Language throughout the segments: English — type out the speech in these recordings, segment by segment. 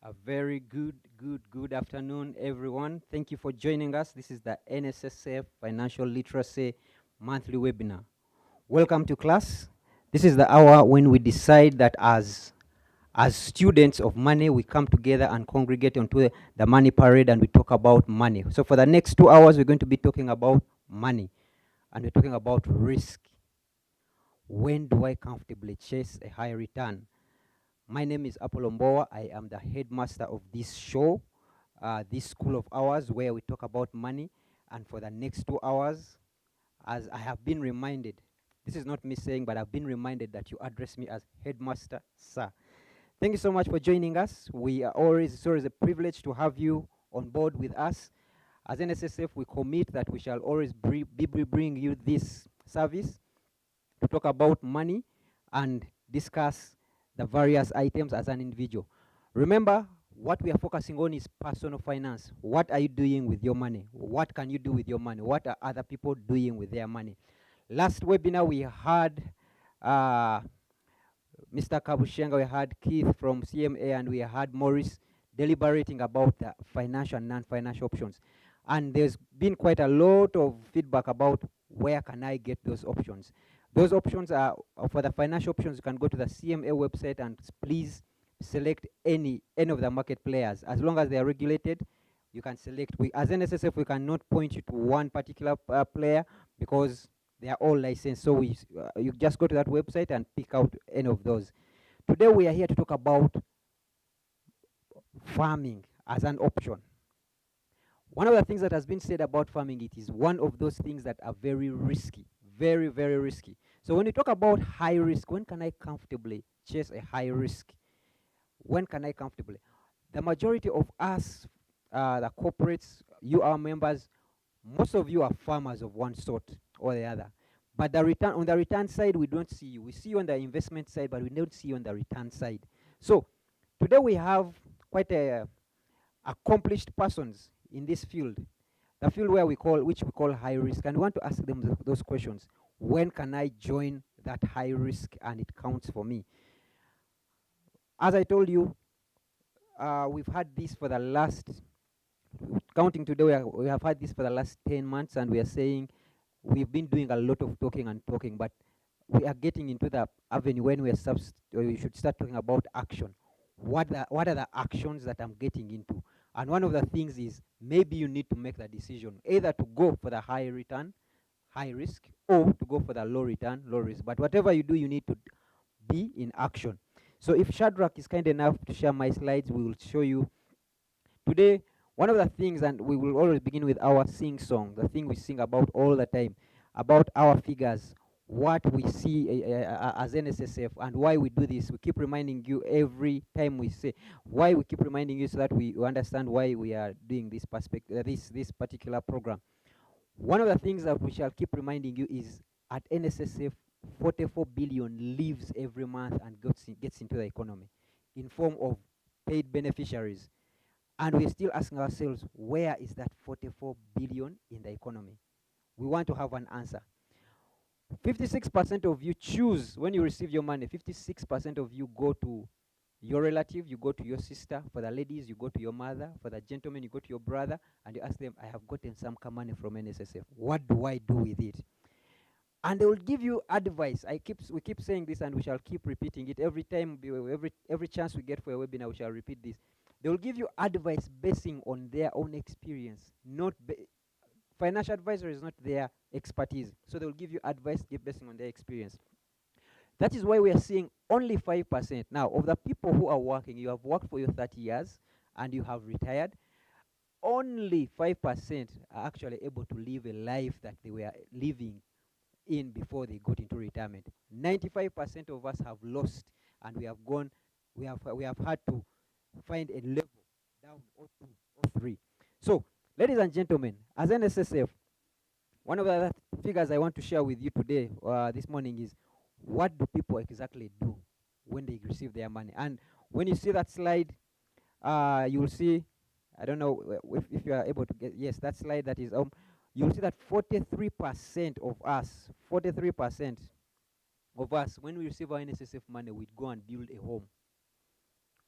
A very good afternoon, everyone. Thank you for joining us. This is the NSSF Financial Literacy Monthly Webinar. Welcome to class. This is the hour when we decide that as students of money, we come together and congregate onto the money parade and we talk about money. So for the next 2 hours, we're going to be talking about money and we're talking about risk. When do I comfortably chase a high return? My name is Apollo Mbowa. I am the headmaster of this show, this school of ours where we talk about money. And for the next 2 hours, as I have been reminded, this is not me saying, but I've been reminded that you address me as headmaster, sir. Thank you so much for joining us. It's always a privilege to have you on board with us. As NSSF, we commit that we shall always bring you this service to talk about money and discuss the various items as an individual. Remember, what we are focusing on is personal finance. What are you doing with your money? What can you do with your money? What are other people doing with their money? Last webinar, we had Mr. Kabushenga, we had Keith from CMA, and we had Maurice deliberating about the financial and non-financial options. And there's been quite a lot of feedback about where can I get those options. Those options are, for the financial options, you can go to the CMA website and please select any of the market players. As long as they are regulated, you can select. As NSSF, we cannot point you to one particular player because they are all licensed. So you just go to that website and pick out any of those. Today, we are here to talk about farming as an option. One of the things that has been said about farming, it is one of those things that are very risky. Very, very risky. So when you talk about high risk, when can I comfortably chase a high risk? When can I comfortably? The majority of us, the corporates, you are members, most of you are farmers of one sort or the other. But on the return side, we don't see you. We see you on the investment side, but we don't see you on the return side. So today we have quite accomplished persons in this field. The field which we call high risk, and we want to ask them those questions. When can I join that high risk and it counts for me? As I told you, we've had this for the last, counting today, we have had this for the last 10 months, and we are saying we've been doing a lot of talking, but we are getting into the avenue when we should start talking about action. What are the actions that I'm getting into? And one of the things is maybe you need to make the decision either to go for the high return, high risk, or to go for the low return, low risk. But whatever you do, you need to be in action. So if Shadrach is kind enough to share my slides, we will show you today one of the things, and we will always begin with our sing song, the thing we sing about all the time, about our figures, what we see as NSSF, and why we do this. We keep reminding you every time we say why. We keep reminding you so that we understand why we are doing this this particular program. One of the things that we shall keep reminding you is at NSSF, 44 billion leaves every month and gets into the economy in form of paid beneficiaries. And we're still asking ourselves, where is that 44 billion in the economy? We want to have an answer. 56% of you choose, when you receive your money, 56% of you go to your relative, you go to your sister. For the ladies, you go to your mother. For the gentlemen, you go to your brother, and you ask them, I have gotten some money from NSSF. What do I do with it? And they will give you advice. We keep saying this, and we shall keep repeating it every time, every chance we get for a webinar, we shall repeat this. They will give you advice basing on their own experience. Financial advisor is not their expertise, so they will give you advice basing on their experience. That is why we are seeing only 5%. Now, of the people who are working, you have worked for your 30 years and you have retired, only 5% are actually able to live a life that they were living in before they got into retirement. 95% of us have lost, and we have had to find a level down or 2 or 3. So, ladies and gentlemen, as NSSF, one of the other figures I want to share with you today, this morning, is what do people exactly do when they receive their money? And when you see that slide, you will see, I don't know if you are able to get, yes, that slide that is, you'll see that 43% of us, 43% of us, when we receive our NSSF money, we go and build a home.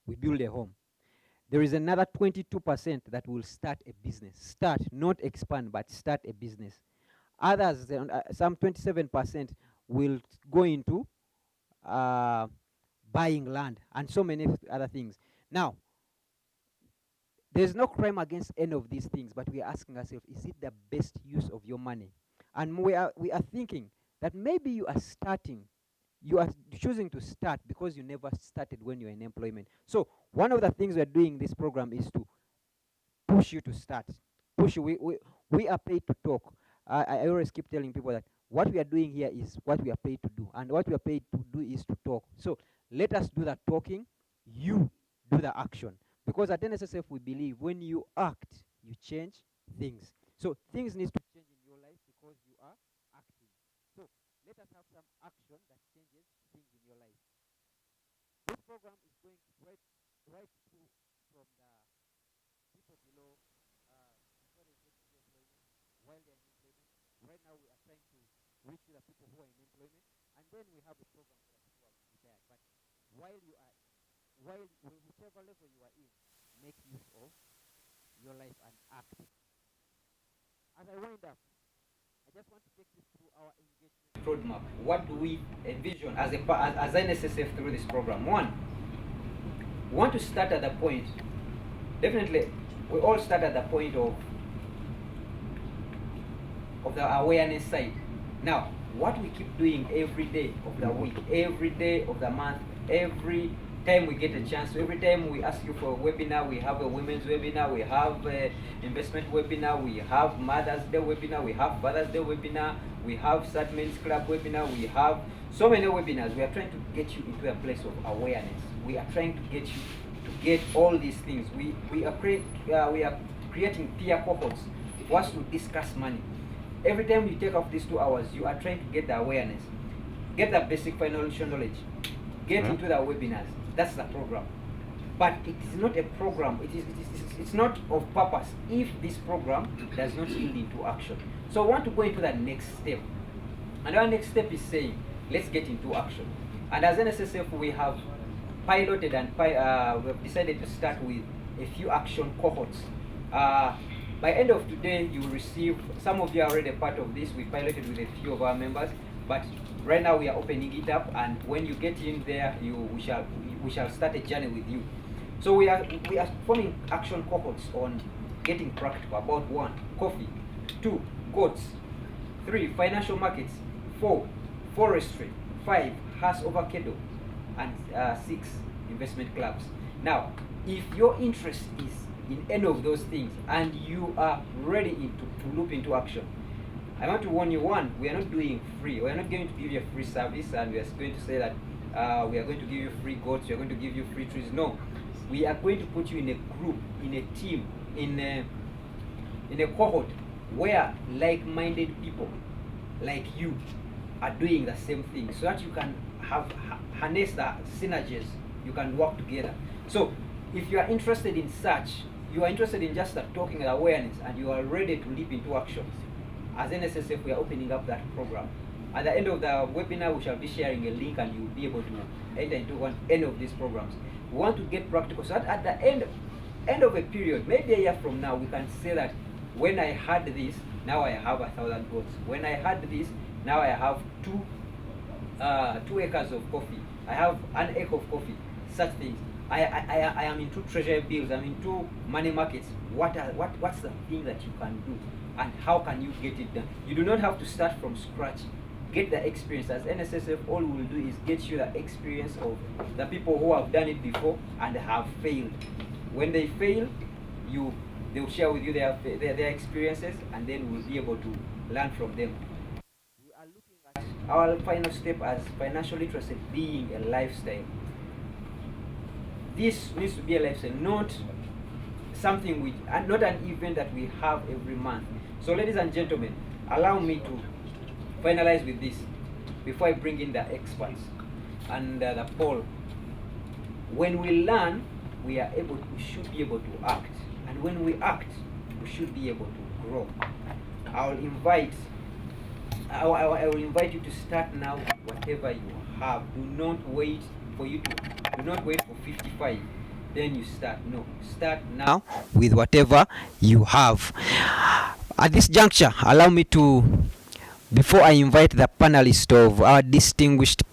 We build a home. There is another 22% that will start a business. Start, not expand, but start a business. Others, some 27% will go into buying land and so many other things. Now, there's no crime against any of these things, but we are asking ourselves, is it the best use of your money? And we are thinking that maybe you are choosing to start because you never started when you're in employment. So one of the things we're doing in this program is to push you to start. Push you. We are paid to talk. I always keep telling people that what we are doing here is what we are paid to do, and what we are paid to do is to talk. So let us do the talking, you do the action. Because at NSSF we believe when you act, you change things. So things need to change in your life because you are acting. So let us have some action that changes things in your life. This program is going right through from the people below before they get into employment, while they're in employment. Right now we are trying to reach the people who are in employment, and then we have a program for the people who are retired. But whichever level you are in, make use of your life and act. As I wind up, I just want to take you through our engagement roadmap. What do we envision as NSSF through this program? One, we want to start at the point. Definitely, we all start at the point of the awareness side. Now, what we keep doing every day of the week, every day of the month, every time we get a chance, every time we ask you for a webinar, we have a women's webinar, we have an investment webinar, we have Mother's Day webinar, we have Father's Day webinar, we have Sad Men's Club webinar, we have so many webinars. We are trying to get you into a place of awareness. We are trying to get you to get all these things. We are creating peer cohorts for us to discuss money. Every time you take off these 2 hours, you are trying to get the awareness, get the basic financial knowledge, get into the webinars. That's the program. But it is not a program. It's not of purpose if this program does not yield into action. So I want to go into the next step. And our next step is saying, let's get into action. And as NSSF, we have piloted and we have decided to start with a few action cohorts. By end of today, you will receive, some of you are already part of this. We piloted with a few of our members, but Right now we are opening it up, and when you get in there, we shall start a journey with you. So we are forming action cohorts on getting practical about 1, coffee, 2, goats, 3, financial markets, 4, forestry, 5, horse over cattle, and 6, investment clubs. Now, if your interest is in any of those things and you are ready to loop into action, I want to warn you, one, we are not doing free. We are not going to give you a free service and we are going to say that we are going to give you free goats, we are going to give you free trees. No. We are going to put you in a group, in a team, in a cohort where like-minded people like you are doing the same thing, so that you can harness the synergies, you can work together. So if you are interested in such, you are interested in just talking awareness and you are ready to leap into action, as NSSF we are opening up that program. At the end of the webinar, we shall be sharing a link and you will be able to enter into any of these programs. We want to get practical, so that at the end of a period, maybe a year from now, we can say that when I had this, now I have 1,000 goats. When I had this, now I have 2 acres of coffee. I have an acre of coffee. Such things. I am into treasury bills. I'm into money markets. What's the thing that you can do, and how can you get it done? You do not have to start from scratch. Get the experience. As NSSF, all we will do is get you the experience of the people who have done it before and have failed. When they fail, they will share with you their experiences, and then we'll be able to learn from them. We are looking at our final step as financial literacy being a lifestyle. This needs to be a lifestyle, not something not an event that we have every month. So, ladies and gentlemen, allow me to finalize with this before I bring in the experts and the poll. When we learn, we should be able to act, and when we act, we should be able to grow. I will invite you to start now. Whatever you have, do not wait for 55, then you start. No, start now with whatever you have. At this juncture, allow me to, before I invite the panelists of our distinguished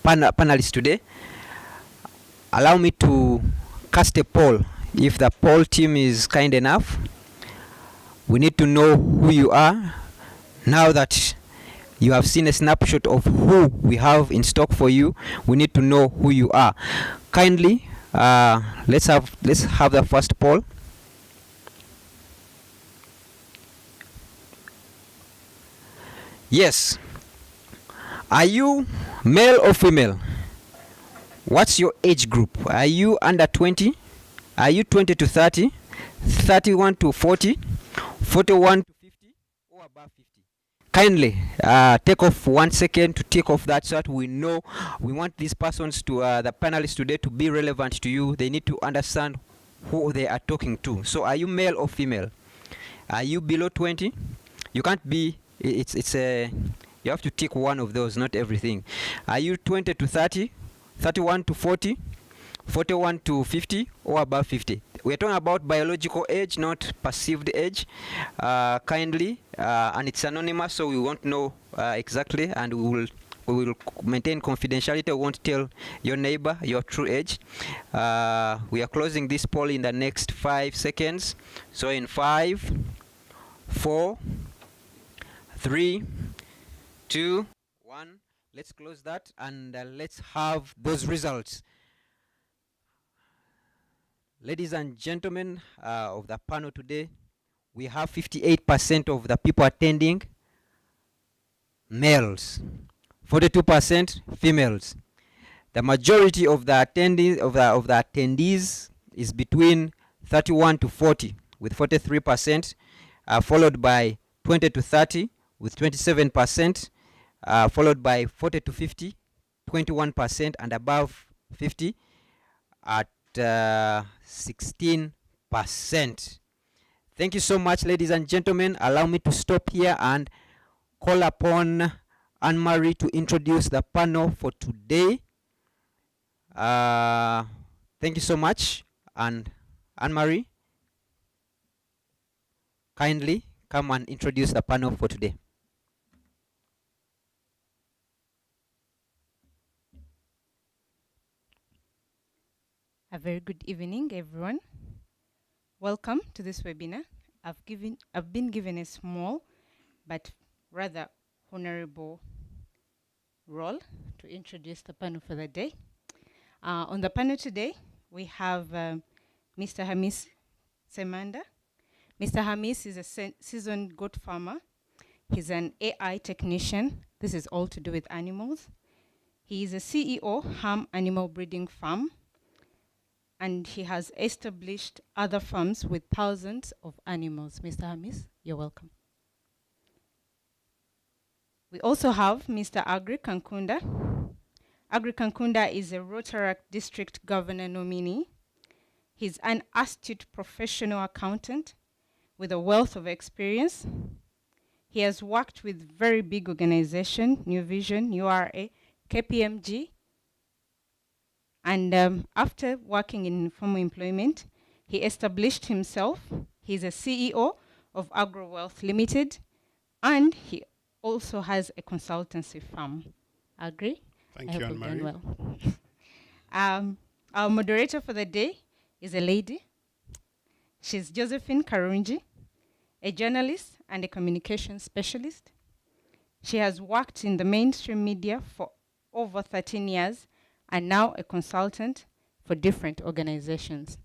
panelists today, allow me to cast a poll. If the poll team is kind enough, we need to know who you are. Now that you have seen a snapshot of who we have in stock for you, we need to know who you are. Kindly, let's have the first poll. Yes. Are you male or female? What's your age group? Are you under 20? Are you 20 to 30? 31 to 40? 41 to 50? Or above 50? Kindly take off 1 second to take off that, so that we know. We want these persons to the panelists today to be relevant to you. They need to understand who they are talking to. So are you male or female? Are you below 20? You can't be, it's a, you have to tick one of those, not everything. Are you 20 to 30, 31 to 40, 41 to 50, or above 50? We're talking about biological age, not perceived age. Kindly, and it's anonymous, so we won't know exactly, and we will maintain confidentiality. We won't tell your neighbor your true age. We are closing this poll in the next 5 seconds. So in 5, 4, 3, 2, 1, let's close that, and let's have those results. Ladies and gentlemen of the panel today, we have 58% of the people attending males, 42% females. The majority of the attendees is between 31 to 40 with 43%, followed by 20 to 30 with 27%, followed by 40 to 50, 21%, and above 50 at 16%. Thank you so much, ladies and gentlemen. Allow me to stop here and call upon Anne-Marie to introduce the panel for today. Thank you so much. And Anne-Marie, kindly come and introduce the panel for today. A very good evening, everyone. Welcome to this webinar. I've been given a small but rather honorable role to introduce the panel for the day. On the panel today, we have Mr. Hamis Semanda. Mr. Hamis is a seasoned goat farmer. He's an AI technician. This is all to do with animals. He is a CEO, Ham Animal Breeding Farm, and he has established other farms with thousands of animals. Mr. Hamis, you're welcome. We also have Mr. Agri Kankunda. Agri Kankunda is a Rotaract District Governor nominee. He's an astute professional accountant with a wealth of experience. He has worked with very big organizations, New Vision, URA, KPMG, and after working in formal employment, he established himself. He's a CEO of Agro Wealth Limited, and he also has a consultancy firm. Agri? Thank you, Anne-Marie. Well. Our moderator for the day is a lady. She's Josephine Karunji, a journalist and a communication specialist. She has worked in the mainstream media for over 13 years and now a consultant for different organizations.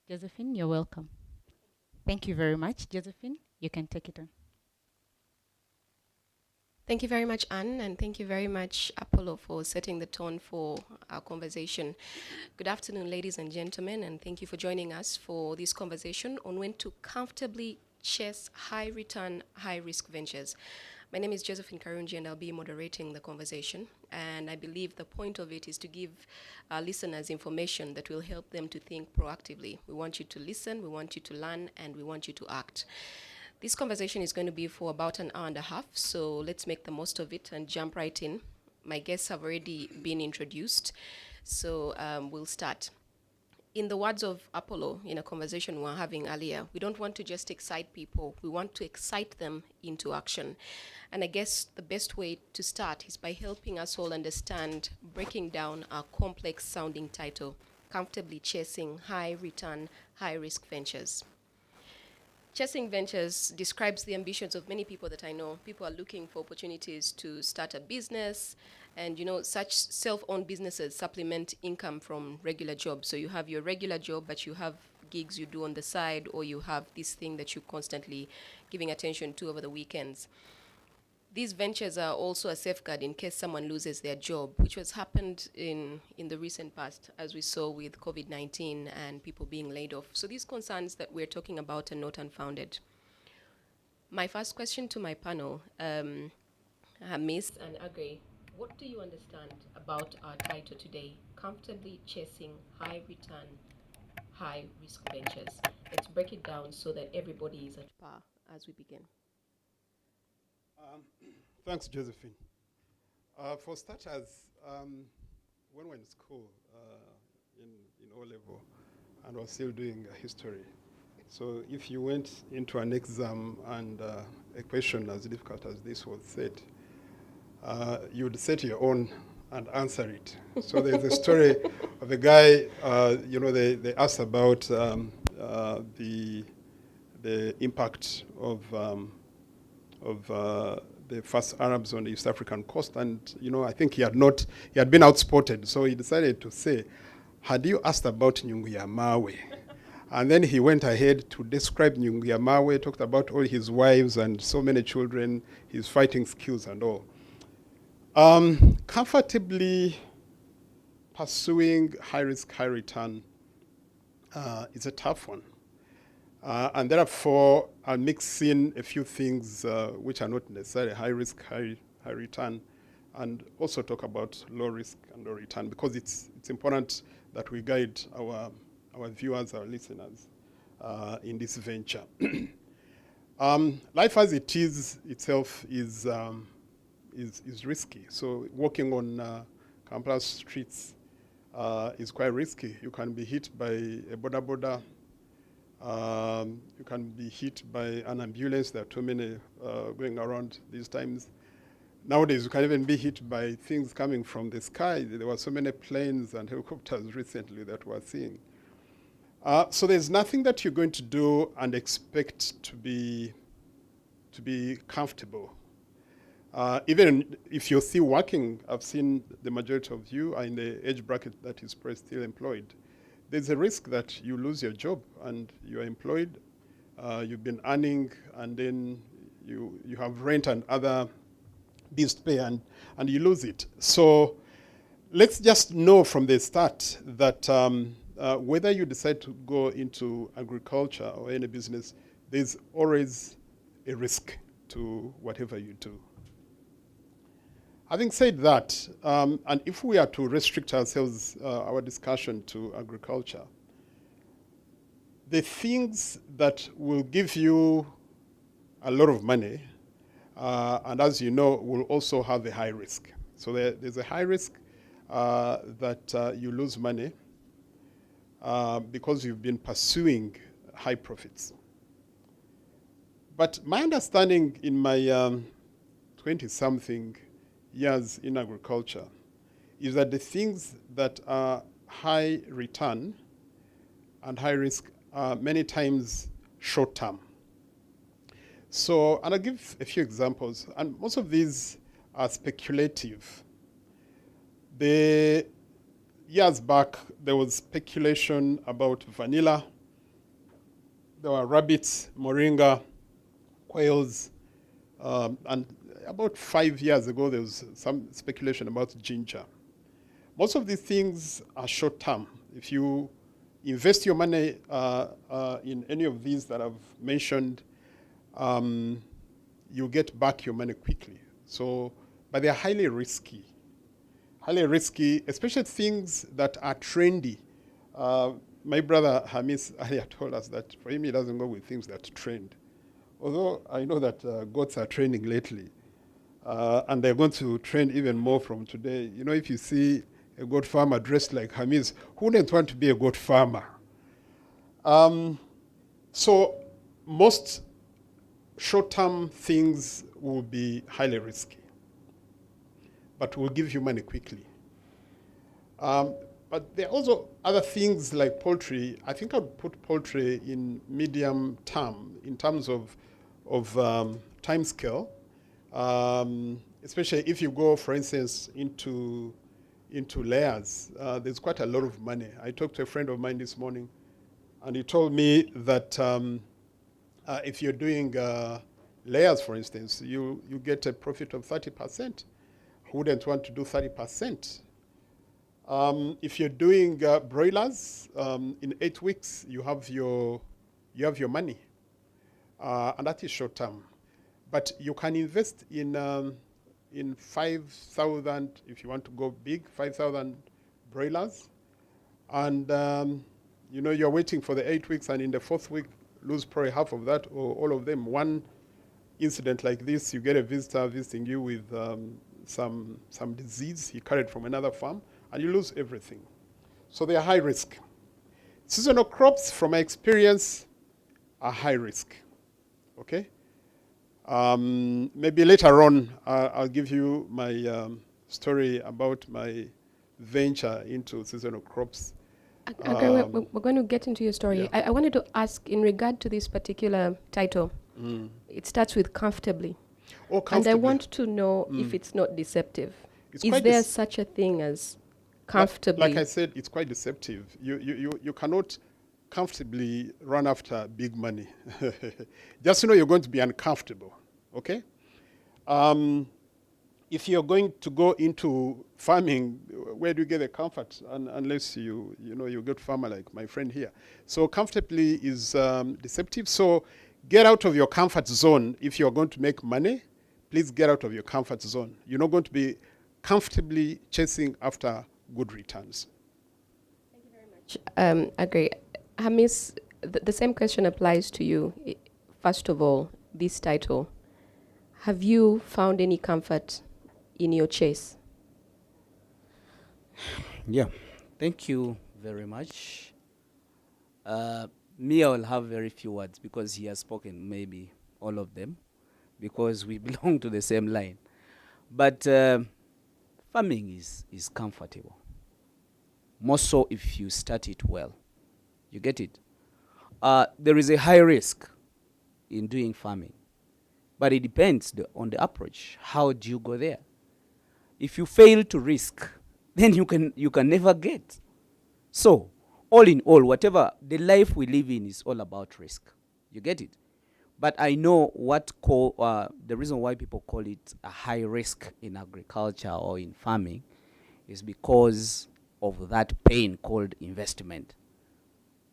Josephine, you're welcome. Thank you very much. Josephine, you can take it on. Thank you very much, Anne, and thank you very much, Apollo, for setting the tone for our conversation. Good afternoon, ladies and gentlemen, and thank you for joining us for this conversation on when to comfortably chase high-return, high-risk ventures. My name is Josephine Karunji, and I'll be moderating the conversation. And I believe the point of it is to give our listeners information that will help them to think proactively. We want you to listen, we want you to learn, and we want you to act. This conversation is going to be for about an hour and a half, so let's make the most of it and jump right in. My guests have already been introduced, so we'll start. In the words of Apollo, in a conversation we were having earlier, we don't want to just excite people, we want to excite them into action. And I guess the best way to start is by helping us all understand, breaking down our complex sounding title, Comfortably Chasing High Return, High Risk Ventures. Chasing Ventures describes the ambitions of many people that I know. People are looking for opportunities to start a business, and such self-owned businesses supplement income from regular jobs. So you have your regular job, but you have gigs you do on the side, or you have this thing that you're constantly giving attention to over the weekends. These ventures are also a safeguard in case someone loses their job, which has happened in the recent past, as we saw with COVID-19 and people being laid off. So these concerns that we're talking about are not unfounded. My first question to my panel, Hamis and Agri, what do you understand about our title today, Comfortably Chasing High Return, High Risk Ventures? Let's break it down so that everybody is at par as we begin. Thanks, Josephine. For starters, when we were in school, in O-level, and was still doing history, so if you went into an exam and a question as difficult as this was set, you would set your own and answer it. So there's a story of a guy, they asked about the impact of the first Arabs on the East African coast, and I think he had been outspotted, so he decided to say, had you asked about Nyungu Mawe? And then he went ahead to describe Nyungu Mawe, talked about all his wives and so many children, his fighting skills and all. Comfortably pursuing high risk, high return is a tough one. And therefore, I'll mix in a few things which are not necessarily high risk, high return, and also talk about low risk and low return, because it's important that we guide our viewers, our listeners in this venture. Life as it is itself is risky. So walking on Kampala streets is quite risky. You can be hit by a boda. You can be hit by an ambulance. There are too many going around these times. Nowadays, you can even be hit by things coming from the sky. There were so many planes and helicopters recently that we're seeing. So there's nothing that you're going to do and expect to be comfortable. Even if you're still working, I've seen the majority of you are in the age bracket that is still employed. There's a risk that you lose your job and you're employed, you've been earning, and then you have rent and other bills to pay, and you lose it. So let's just know from the start that whether you decide to go into agriculture or any business, there's always a risk to whatever you do. Having said that, and if we are to restrict ourselves, our discussion to agriculture, the things that will give you a lot of money, and as you know, will also have a high risk. So there's a high risk that you lose money because you've been pursuing high profits. But my understanding in my 20-something years in agriculture is that the things that are high return and high risk are many times short term. So, and I'll give a few examples, and most of these are speculative. Years back, there was speculation about vanilla. There were rabbits, moringa, quails, and about 5 years ago, there was some speculation about ginger. Most of these things are short term. If you invest your money in any of these that I've mentioned, you get back your money quickly. So, but they're highly risky, especially things that are trendy. My brother Hamis earlier told us that for him, he doesn't go with things that trend. Although I know that goats are trending lately, and they're going to trend even more from today. You know, if you see a goat farmer dressed like Hamis, who wouldn't want to be a goat farmer? So most short-term things will be highly risky, but will give you money quickly. But there are also other things like poultry. I think I'd put poultry in medium term in terms of time scale, especially if you go, for instance, into layers. There's quite a lot of money. I talked to a friend of mine this morning, and he told me that if you're doing layers, for instance, you get a profit of 30%. Who wouldn't want to do 30%? If you're doing broilers, in 8 weeks you have your money, and that is short term. But you can invest in 5,000 if you want to go big, 5,000 broilers, and you're waiting for the 8 weeks, and in the 4th week lose probably half of that or all of them. One incident like this, you get a visitor visiting you with some disease he carried from another farm, and you lose everything. So they are high risk. Seasonal crops, from my experience, are high risk. Okay? Maybe later on, I'll give you my story about my venture into seasonal crops. Okay, we're going to get into your story. Yeah. I wanted to ask, in regard to this particular title, it starts with comfortably. Oh, And I comfortably. want to know if it's not deceptive. It's Is quite there such a thing as comfortably? Like I said, it's quite deceptive. You cannot comfortably run after big money. Just you're going to be uncomfortable, okay? If you're going to go into farming, where do you get the comfort? Unless you get farmer like my friend here. So comfortably is deceptive. So get out of your comfort zone. If you're going to make money, please get out of your comfort zone. You're not going to be comfortably chasing after good returns. Agree. Hamis, the same question applies to you. First of all, this title. Have you found any comfort in your chase? Yeah, thank you very much. Me, I will have very few words because he has spoken maybe all of them because we belong to the same line. But farming is comfortable. More so if you start it well. You get it? There is a high risk in doing farming, but it depends on the approach. How do you go there? If you fail to risk, then you can never get. So, all in all, whatever the life we live in is all about risk. You get it? But I know the reason why people call it a high risk in agriculture or in farming is because of that pain called investment.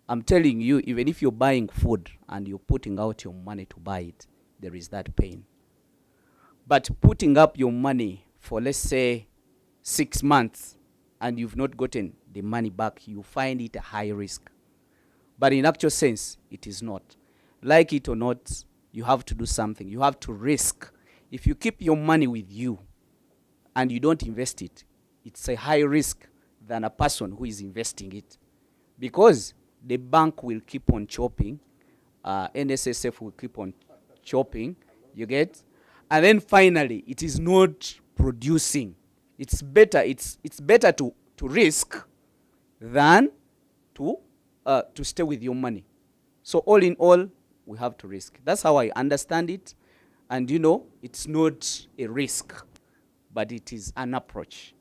I'm telling you, even if you're buying food and you're putting out your money to buy it, there is that pain. But putting up your money for, let's say, 6 months and you've not gotten the money back, you find it a high risk. But in actual sense, it is not. Like it or not, you have to do something. You have to risk. If you keep your money with you and you don't invest it, it's a high risk than a person who is investing it. Because the bank will keep on chopping, NSSF will keep on chopping, you get? And then finally, it is not producing. It's better to risk than to stay with your money. So all in all, we have to risk. That's how I understand it. And it's not a risk, but it is an approach.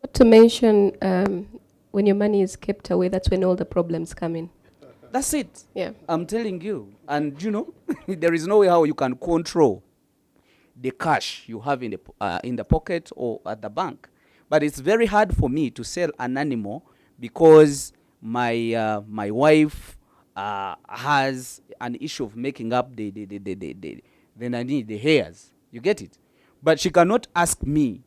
Not to mention, when your money is kept away, that's when all the problems come in. That's it. Yeah. I'm telling you. And there is no way how you can control the cash you have in the pocket or at the bank. But it's very hard for me to sell an animal because my wife has an issue of making up the hairs. You get it? But she cannot ask me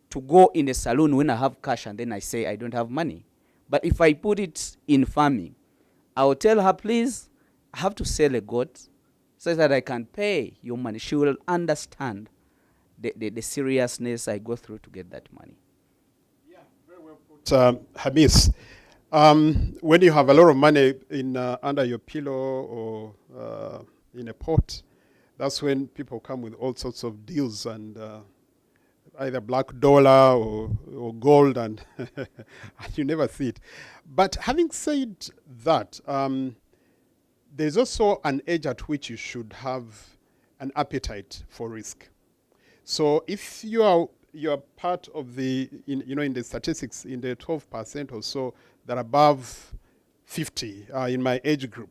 to go in a salon when I have cash and then I say I don't have money. But if I put it in farming, I will tell her, please, I have to sell a goat so that I can pay your money. She will understand the seriousness I go through to get that money. Yeah, very well put, Hamis. When you have a lot of money in under your pillow or in a pot, that's when people come with all sorts of deals and either black dollar or gold, and, and you never see it. But having said that, there's also an age at which you should have an appetite for risk. So if you are part of in the statistics, in the 12% or so that are above 50 in my age group,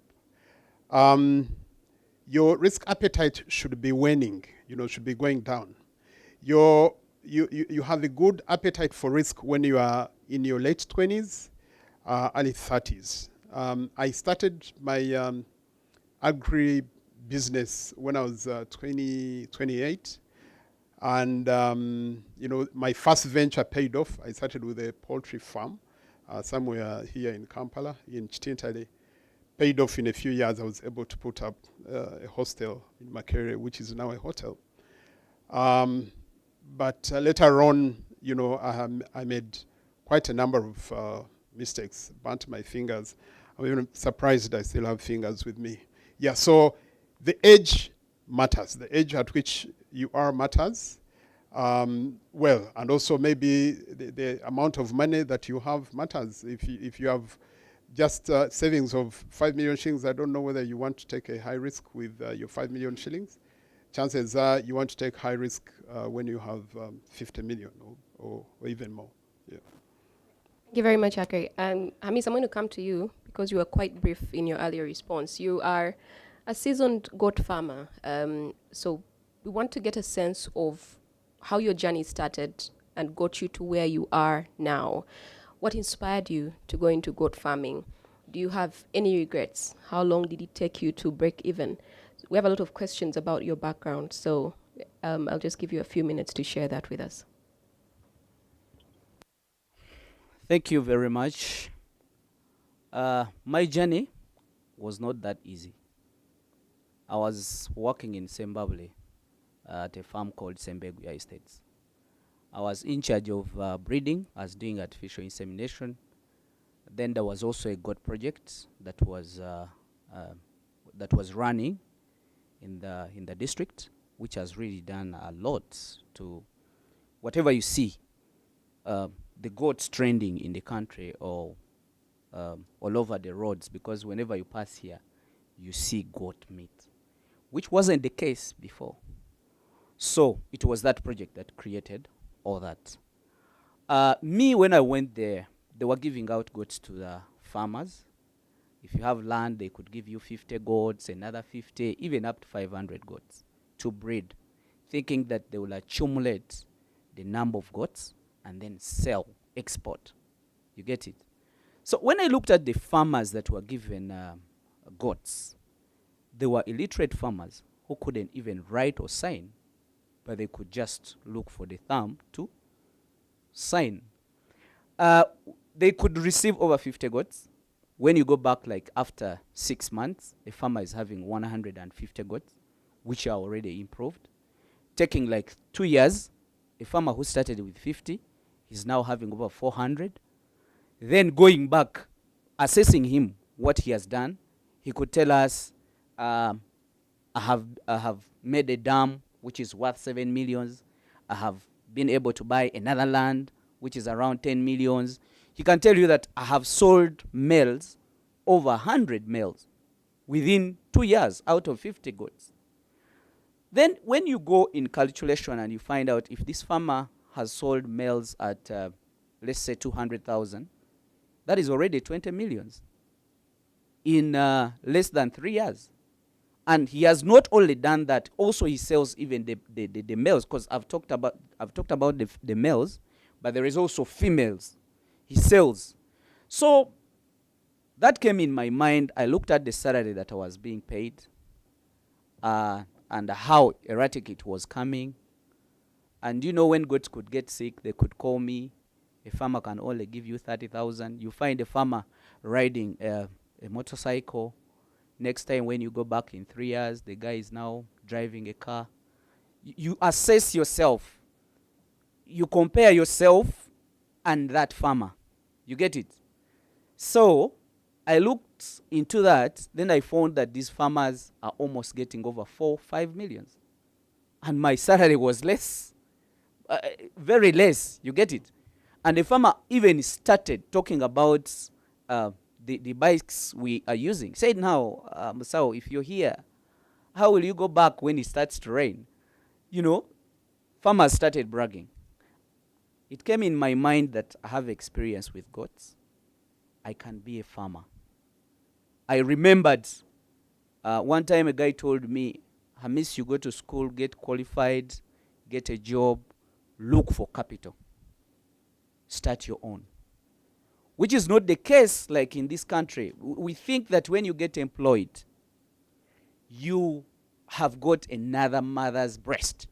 your risk appetite should be waning, should be going down. You have a good appetite for risk when you are in your late 20s, early 30s. I started my agri-business when I was 28. And, my first venture paid off. I started with a poultry farm somewhere here in Kampala, in Chitintale. Paid off in a few years. I was able to put up a hostel in Makerere, which is now a hotel. But later on, I made quite a number of mistakes, burnt my fingers. I'm even surprised I still have fingers with me. Yeah, so the age matters. The age at which you are matters. Well, and also maybe the amount of money that you have matters. If you have just savings of 5 million shillings, I don't know whether you want to take a high risk with your 5 million shillings. Chances are you want to take high risk when you have 50 million or even more. Yeah. Thank you very much, Akari. Hamis, I'm going to come to you because you were quite brief in your earlier response. You are a seasoned goat farmer. So we want to get a sense of how your journey started and got you to where you are now. What inspired you to go into goat farming? Do you have any regrets? How long did it take you to break even? We have a lot of questions about your background, so I'll just give you a few minutes to share that with us. Thank you very much. My journey was not that easy. I was working in Zimbabwe at a farm called Sembeguya Estates. I was in charge of breeding. I was doing artificial insemination. Then there was also a goat project that was running in the district, which has really done a lot to whatever you see, the goats trending in the country or all over the roads, because whenever you pass here, you see goat meat, which wasn't the case before. So it was that project that created all that. Me, when I went there, they were giving out goats to the farmers. If you have land, they could give you 50 goats, another 50, even up to 500 goats to breed, thinking that they will accumulate the number of goats and then sell, export. You get it? So when I looked at the farmers that were given goats, they were illiterate farmers who couldn't even write or sign, but they could just look for the thumb to sign. They could receive over 50 goats. When you go back, like after 6 months, a farmer is having 150 goats, which are already improved. Taking like 2 years, a farmer who started with 50 is now having over 400. Then going back, assessing him, what he has done, he could tell us, I have made a dam which is worth 7 millions. I have been able to buy another land which is around 10 millions. He can tell you that I have sold males, over 100 males, within 2 years out of 50 goats. Then when you go in calculation and you find out if this farmer has sold males at, let's say 200,000, that is already 20 millions in less than 3 years. And he has not only done that, also he sells even the males, because I've talked about the males, but there is also females he sells. So that came in my mind. I looked at the salary that I was being paid and how erratic it was coming. And you know, when goats could get sick, they could call me. A farmer can only give you 30,000. You find a farmer riding a motorcycle. Next time when you go back in 3 years, the guy is now driving a car. You assess yourself. You compare yourself and that farmer. You get it? So I looked into that. Then I found that these farmers are almost getting over 4-5 millions. And my salary was less. Very less. You get it? And the farmer even started talking about the bikes we are using. Said now, Musao, if you're here, how will you go back when it starts to rain? You know, farmers started bragging. It came in my mind that I have experience with goats. I can be a farmer. I remembered one time a guy told me, Hamis, you go to school, get qualified, get a job, look for capital. Start your own. Which is not the case like in this country. We think that when you get employed, you have got another mother's breast.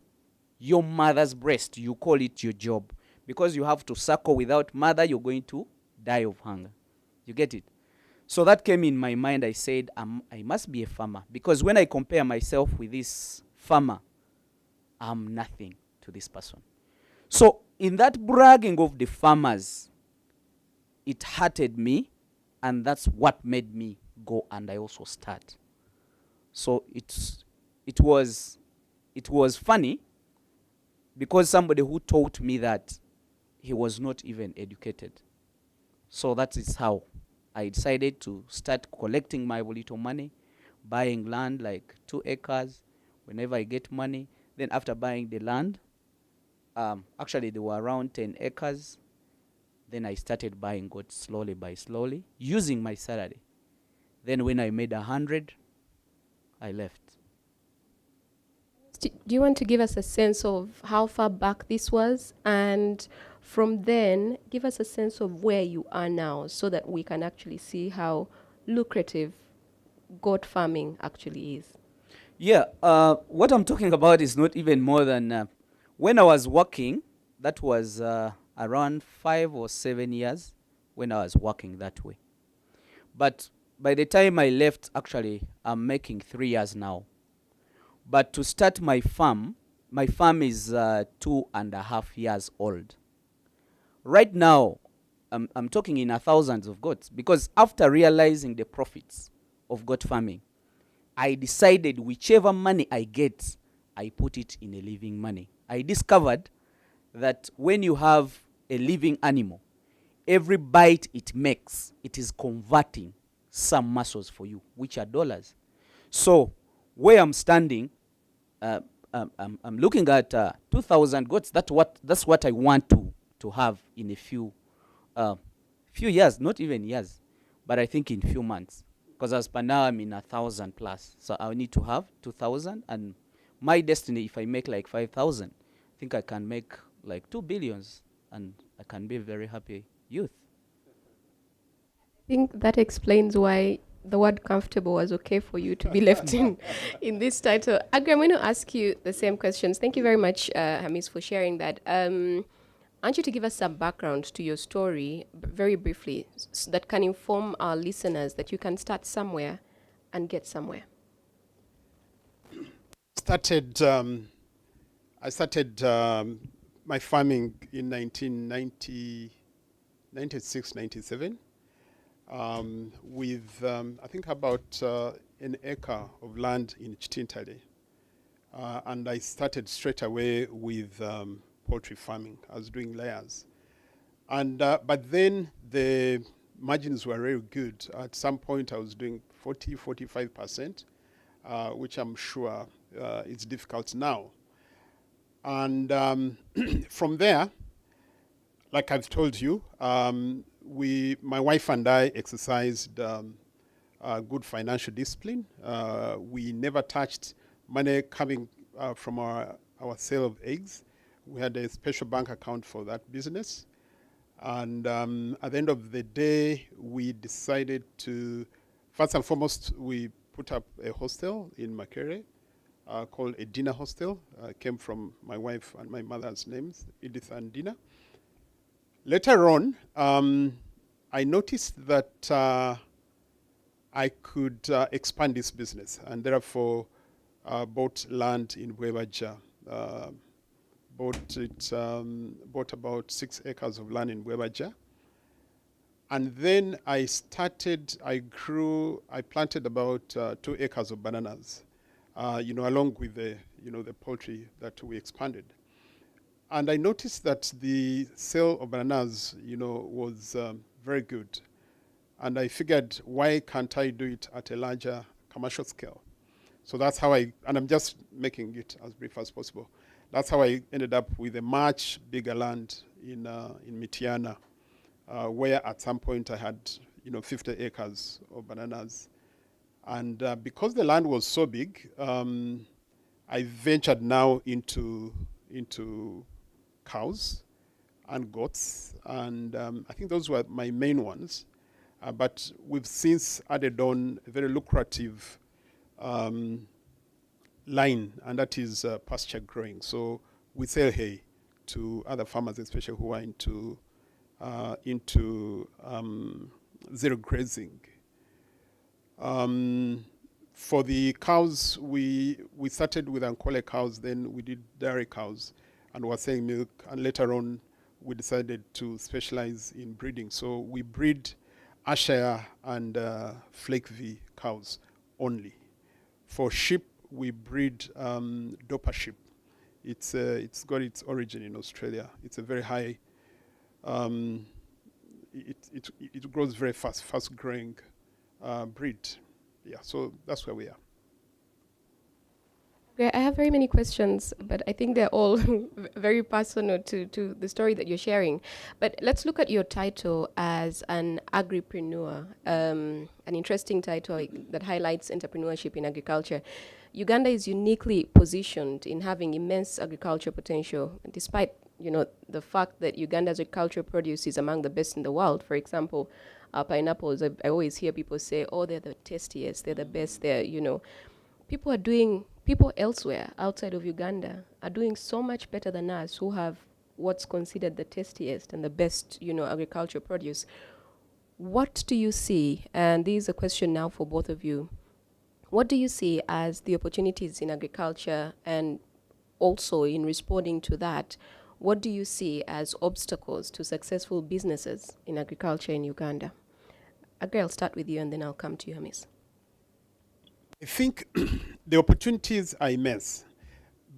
Your mother's breast, you call it your job. Because you have to suckle without mother, you're going to die of hunger. You get it? So that came in my mind. I said, I must be a farmer. Because when I compare myself with this farmer, I'm nothing to this person. So in that bragging of the farmers, it hurted me, and that's what made me go and I also start. So it was funny, because somebody who taught me that, he was not even educated. So that is how I decided to start collecting my little money, buying land like 2 acres whenever I get money. Then after buying the land, actually there were around 10 acres. Then I started buying goats slowly by slowly, using my salary. Then when I made 100, I left. Do you want to give us a sense of how far back this was? And from then, give us a sense of where you are now so that we can actually see how lucrative goat farming actually is. Yeah, what I'm talking about is not even more than when I was working, that was around 5 or 7 years when I was working that way. But by the time I left, actually, I'm making 3 years now. But to start my farm is 2.5 years old. Right now, I'm talking in thousands of goats, because after realizing the profits of goat farming, I decided whichever money I get, I put it in a living money. I discovered that when you have a living animal, every bite it makes, it is converting some muscles for you, which are dollars. So where I'm standing, I'm looking at 2,000 goats. That's what I want to have in a few years, not even years, but I think in few months. Because as per now, I'm in 1,000 plus, so I need to have 2,000. And my destiny, if I make like 5,000, I think I can make like 2 billions, and I can be a very happy youth. I think that explains why the word comfortable was okay for you to be left in this title. Agri, I'm going to ask you the same questions. Thank you very much, Hamis, for sharing that. I want you to give us some background to your story, very briefly, that can inform our listeners that you can start somewhere and get somewhere. I started my farming in 1996, 97, with I think about an acre of land in Chitintale. And I started straight away with poultry farming. I was doing layers. And but then the margins were very good. At some point I was doing 45%, which I'm sure is difficult now. And from there, like I've told you, my wife and I exercised good financial discipline. We never touched money coming from our sale of eggs. We had a special bank account for that business. And at the end of the day, we decided to, first and foremost, we put up a hostel in Makerere called a Dina Hostel. Came from my wife and my mother's names, Edith and Dina. Later on, I noticed that I could expand this business, and therefore bought land in Bwebaja. Bought about 6 acres of land in Bwebaja. And then I planted about 2 acres of bananas, along with the poultry that we expanded. And I noticed that the sale of bananas, was very good. And I figured, why can't I do it at a larger commercial scale? So that's how and I'm just making it as brief as possible. That's how I ended up with a much bigger land in Mitiana, where at some point I had, 50 acres of bananas. And because the land was so big, I ventured now into cows and goats. And I think those were my main ones. But we've since added on a very lucrative line, and that is pasture growing. So we sell hay to other farmers, especially who are into zero grazing. For the cows, we started with Ankole cows, then we did dairy cows, and we're selling milk. And later on, we decided to specialize in breeding. So we breed Ayrshire and Flake V cows only. For sheep, we breed Dopa sheep. It's got its origin in Australia. It's a very high. It grows very fast growing breed. Yeah, so that's where we are. Okay, I have very many questions, but I think they're all very personal to the story that you're sharing. But let's look at your title as an agripreneur, an interesting title that highlights entrepreneurship in agriculture. Uganda is uniquely positioned in having immense agriculture potential, despite the fact that Uganda's agricultural produce is among the best in the world. For example, pineapples. I always hear people say, "Oh, they're the tastiest, they're the best." People elsewhere outside of Uganda are doing so much better than us, who have what's considered the tastiest and the best, agricultural produce. What do you see? And this is a question now for both of you. What do you see as the opportunities in agriculture, and also in responding to that? what do you see as obstacles to successful businesses in agriculture in Uganda? Agri, I'll start with you and then I'll come to you, Hamis. I think the opportunities are immense.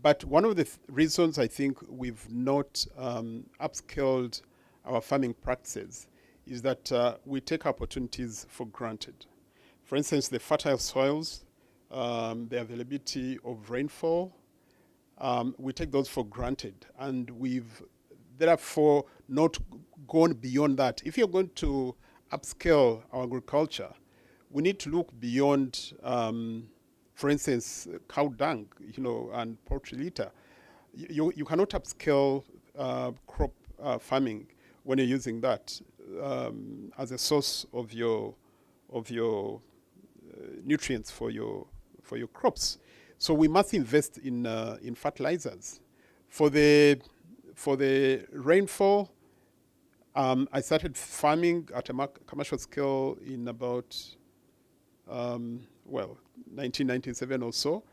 But one of the reasons I think we've not upskilled our farming practices is that we take opportunities for granted. For instance, the fertile soils, the availability of rainfall, we take those for granted. And we've therefore not gone beyond that. If you're going to upscale our agriculture, we need to look beyond, for instance, cow dung, and poultry litter. You cannot upscale crop farming when you're using that as a source of your nutrients for your crops. So we must invest in fertilizers. For the rainfall, I started farming at a commercial scale in about 1997 or so.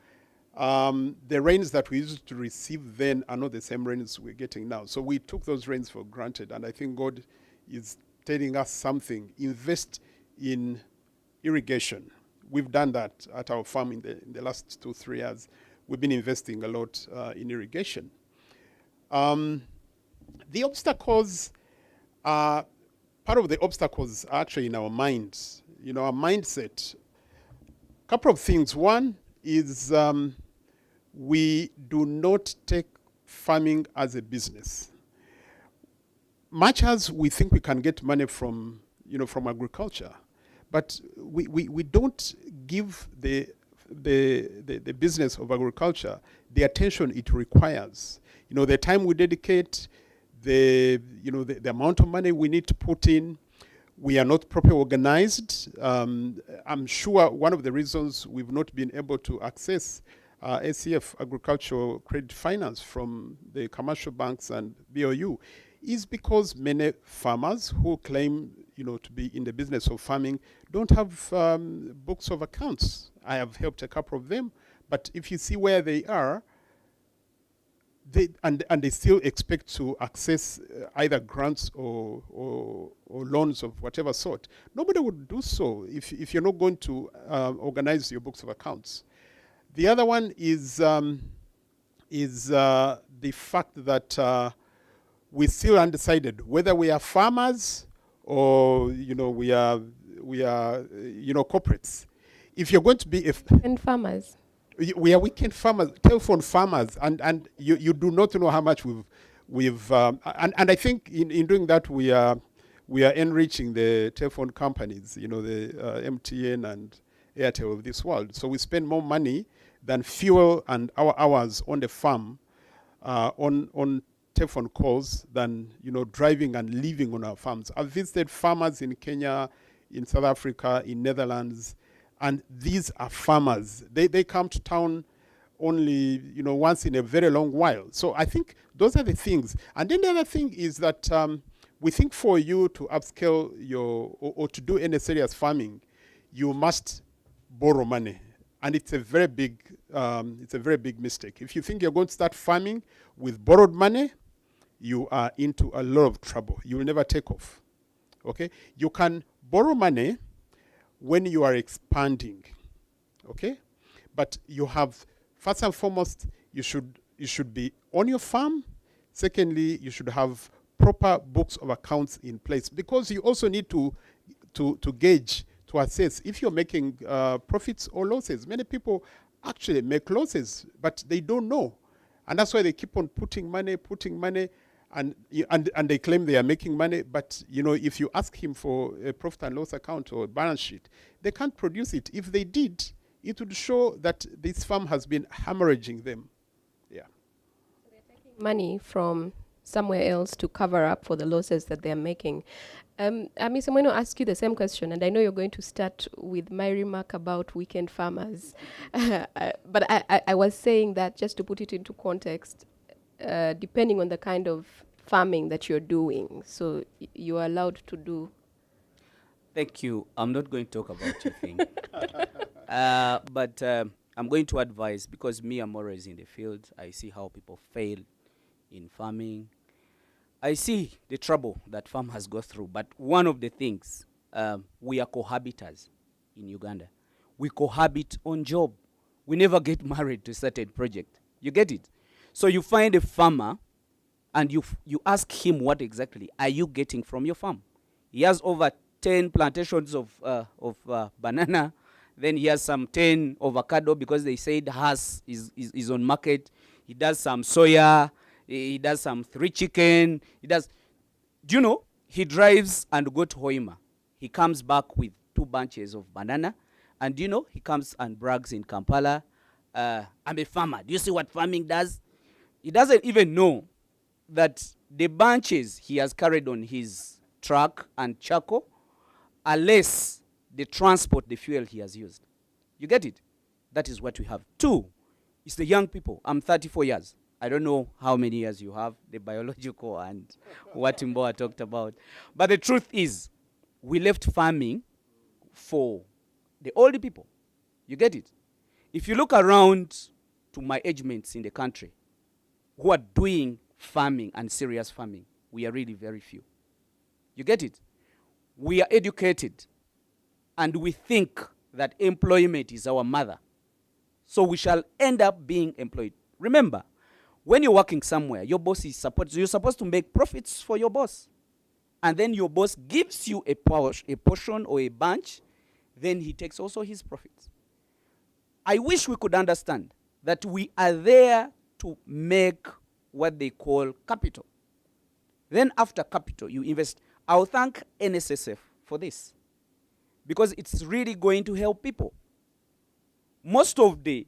The rains that we used to receive then are not the same rains we're getting now. So we took those rains for granted, and I think God is telling us something. Invest in irrigation. We've done that at our farm in the last 2-3 years. We've been investing a lot in irrigation. The obstacles are, part of the obstacles are actually in our minds, our mindset. A couple of things. One is we do not take farming as a business. Much as we think we can get money from agriculture, but we don't give the business of agriculture the attention it requires. The time we dedicate, the amount of money we need to put in. We are not properly organized. I'm sure one of the reasons we've not been able to access ACF, agricultural credit finance, from the commercial banks and BOU is because many farmers who claim to be in the business of farming don't have books of accounts. I have helped a couple of them, but if you see where they are, they still expect to access either grants or loans of whatever sort. Nobody would do so if you're not going to organize your books of accounts. The other one is the fact that we're still undecided whether we are farmers or we are corporates. If you're going to be and farmers. We are weekend farmers, telephone farmers, and you do not know how much we've and I think in doing that we are enriching the telephone companies, the MTN and Airtel of this world. So we spend more money than fuel and our hours on the farm on telephone calls than driving and living on our farms. I've visited farmers in Kenya, in South Africa, in Netherlands. And these are farmers. They come to town only, once in a very long while. So I think those are the things. And then the other thing is that we think for you to upscale or to do any serious farming, you must borrow money. And it's a very big mistake. If you think you're going to start farming with borrowed money, you are into a lot of trouble. You will never take off. Okay? You can borrow money when you are expanding, okay? But you have, first and foremost, you should be on your farm. Secondly, you should have proper books of accounts in place, because you also need to gauge, to assess if you're making profits or losses. Many people actually make losses, but they don't know. And that's why they keep on putting money, and they claim they are making money, but if you ask him for a profit and loss account or a balance sheet, they can't produce it. If they did, it would show that this firm has been hemorrhaging them. Yeah. So they're taking money from somewhere else to cover up for the losses that they're making. Amis, I'm going to ask you the same question, and I know you're going to start with my remark about weekend farmers. But I was saying that just to put it into context, depending on the kind of farming that you're doing. So you are allowed to do. Thank you. I'm not going to talk about your thing. But I'm going to advise, because me, I'm always in the field. I see how people fail in farming. I see the trouble that farmers go through, but one of the things, we are cohabitants in Uganda. We cohabit on job. We never get married to a certain project. You get it? So you find a farmer and you ask him what exactly are you getting from your farm. He has over 10 plantations of banana. Then he has some 10 avocado because they said Hass is on market. He does some soya. He does some 3 chicken. He does. Do you know? He drives and go to Hoima. He comes back with 2 bunches of banana. And do you know? He comes and brags in Kampala. I'm a farmer. Do you see what farming does? He doesn't even know that the bunches he has carried on his truck and charcoal are less the transport, the fuel he has used. You get it? That is what we have. 2, it's the young people. I'm 34 years. I don't know how many years you have, the biological and what Mboa talked about. But the truth is, we left farming for the old people. You get it? If you look around to my age mates in the country who are doing farming and serious farming, we are really very few. You get it? We are educated and we think that employment is our mother. So we shall end up being employed. Remember, when you're working somewhere, your boss is you're supposed to make profits for your boss. And then your boss gives you a portion or a bunch, then he takes also his profits. I wish we could understand that we are there to make what they call capital. Then after capital, you invest. I'll thank NSSF for this because it's really going to help people. Most of the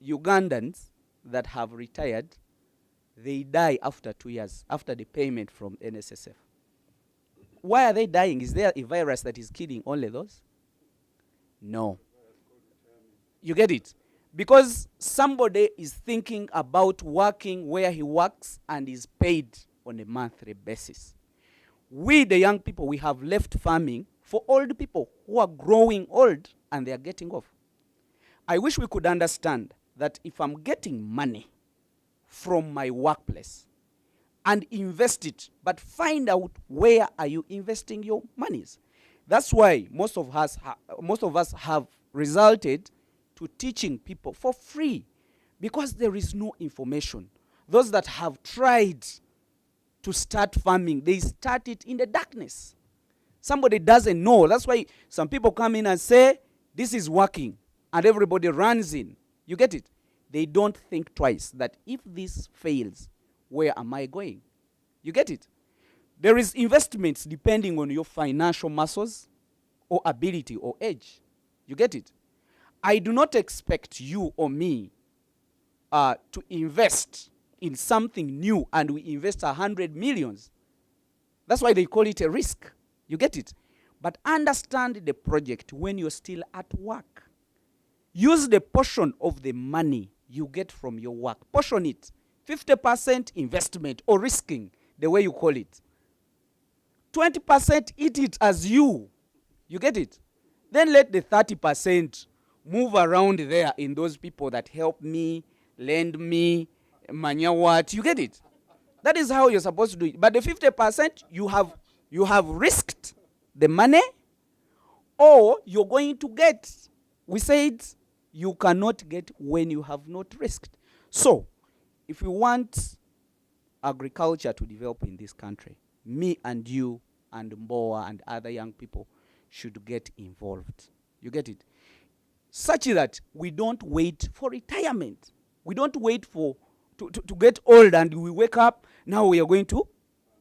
Ugandans that have retired, they die after 2 years, after the payment from NSSF. Why are they dying? Is there a virus that is killing only those? No. You get it? Because somebody is thinking about working where he works and is paid on a monthly basis. We, the young people, we have left farming for old people who are growing old and they are getting off. I wish we could understand that if I'm getting money from my workplace and invest it, but find out where are you investing your monies. That's why most of us have resulted to teaching people for free because there is no information. Those that have tried to start farming, they start it in the darkness. Somebody doesn't know. That's why some people come in and say, this is working, and everybody runs in. You get it? They don't think twice that if this fails, where am I going? You get it? There is investments depending on your financial muscles or ability or age. You get it? I do not expect you or me to invest in something new and we invest 100 millions. That's why they call it a risk. You get it? But understand the project when you're still at work. Use the portion of the money you get from your work. Portion it. 50% investment or risking, the way you call it. 20% eat it as you. You get it? Then let the 30% move around there in those people that help me, lend me, what. You get it? That is how you're supposed to do it. But the 50%, you have risked the money, or you're going to get. We said you cannot get when you have not risked. So, if we want agriculture to develop in this country, me and you and Mboa and other young people should get involved. You get it? Such that we don't wait for retirement. We don't wait for to get old and we wake up, now we are going to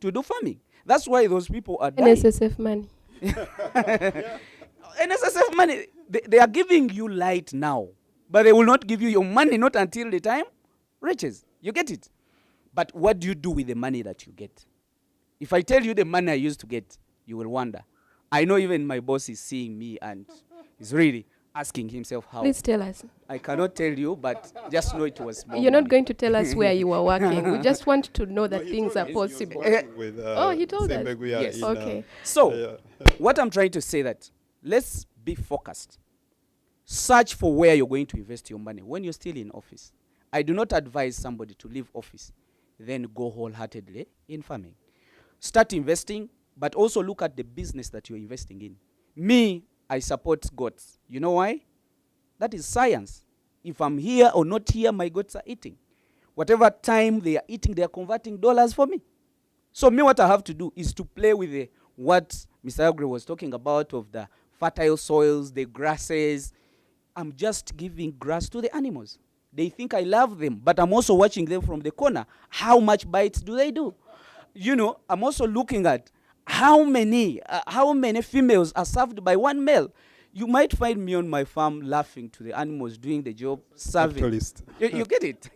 do farming. That's why those people are dying. NSSF money. NSSF money, they are giving you light now, but they will not give you your money, not until the time reaches. You get it? But what do you do with the money that you get? If I tell you the money I used to get, you will wonder. I know even my boss is seeing me and is really asking himself how. Please tell us. I cannot tell you, but just know it was small. You're not going to tell us where you were working. We just want to know that things are possible. Oh, he told us. Yes. Okay. So, what I'm trying to say that let's be focused. Search for where you're going to invest your money when you're still in office. I do not advise somebody to leave office, then go wholeheartedly in farming. start investing, but also look at the business that you're investing in. Me, I support goats. You know why? That is science. If I'm here or not here, my goats are eating. Whatever time they are eating, they are converting dollars for me. So me, what I have to do is to play with what Mr. Agri was talking about of the fertile soils, the grasses. I'm just giving grass to the animals. They think I love them, but I'm also watching them from the corner. How much bites do they do? You know, I'm also looking at how many females are served by one male. You might find me on my farm laughing to the animals doing the job, serving. Capitalist. You get it?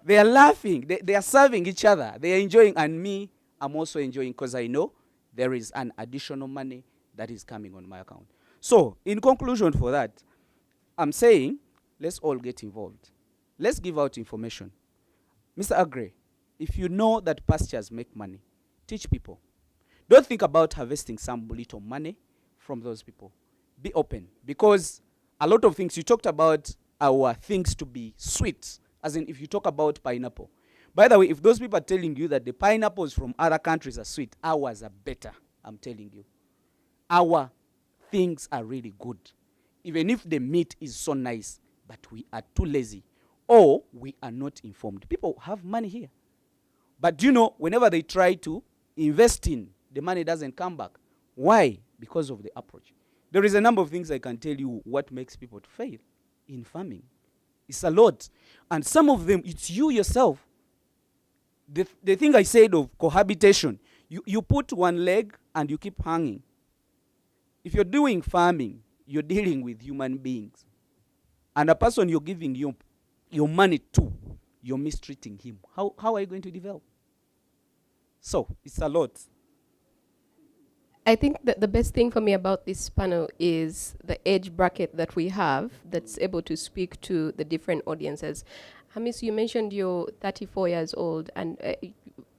They are laughing. They are serving each other. They are enjoying. And me, I'm also enjoying because I know there is an additional money that is coming on my account. So, in conclusion for that, I'm saying, let's all get involved. Let's give out information. Mr. Agri, if you know that pastures make money, teach people. Don't think about harvesting some little money from those people. Be open. Because a lot of things, you talked about our things to be sweet, as in if you talk about pineapple. By the way, if those people are telling you that the pineapples from other countries are sweet, ours are better, I'm telling you. Our things are really good. Even if the meat is so nice, but we are too lazy or we are not informed. People have money here. But you know, whenever they try to invest in, the money doesn't come back. Why? Because of the approach. There is a number of things I can tell you what makes people to fail in farming. It's a lot. And some of them, it's you yourself. The thing I said of cohabitation, you put one leg and you keep hanging. If you're doing farming, you're dealing with human beings. And a person you're giving your money to, you're mistreating him. How are you going to develop? So, it's a lot. I think that the best thing for me about this panel is the age bracket that we have that's able to speak to the different audiences. Hamis, you mentioned you're 34 years old, and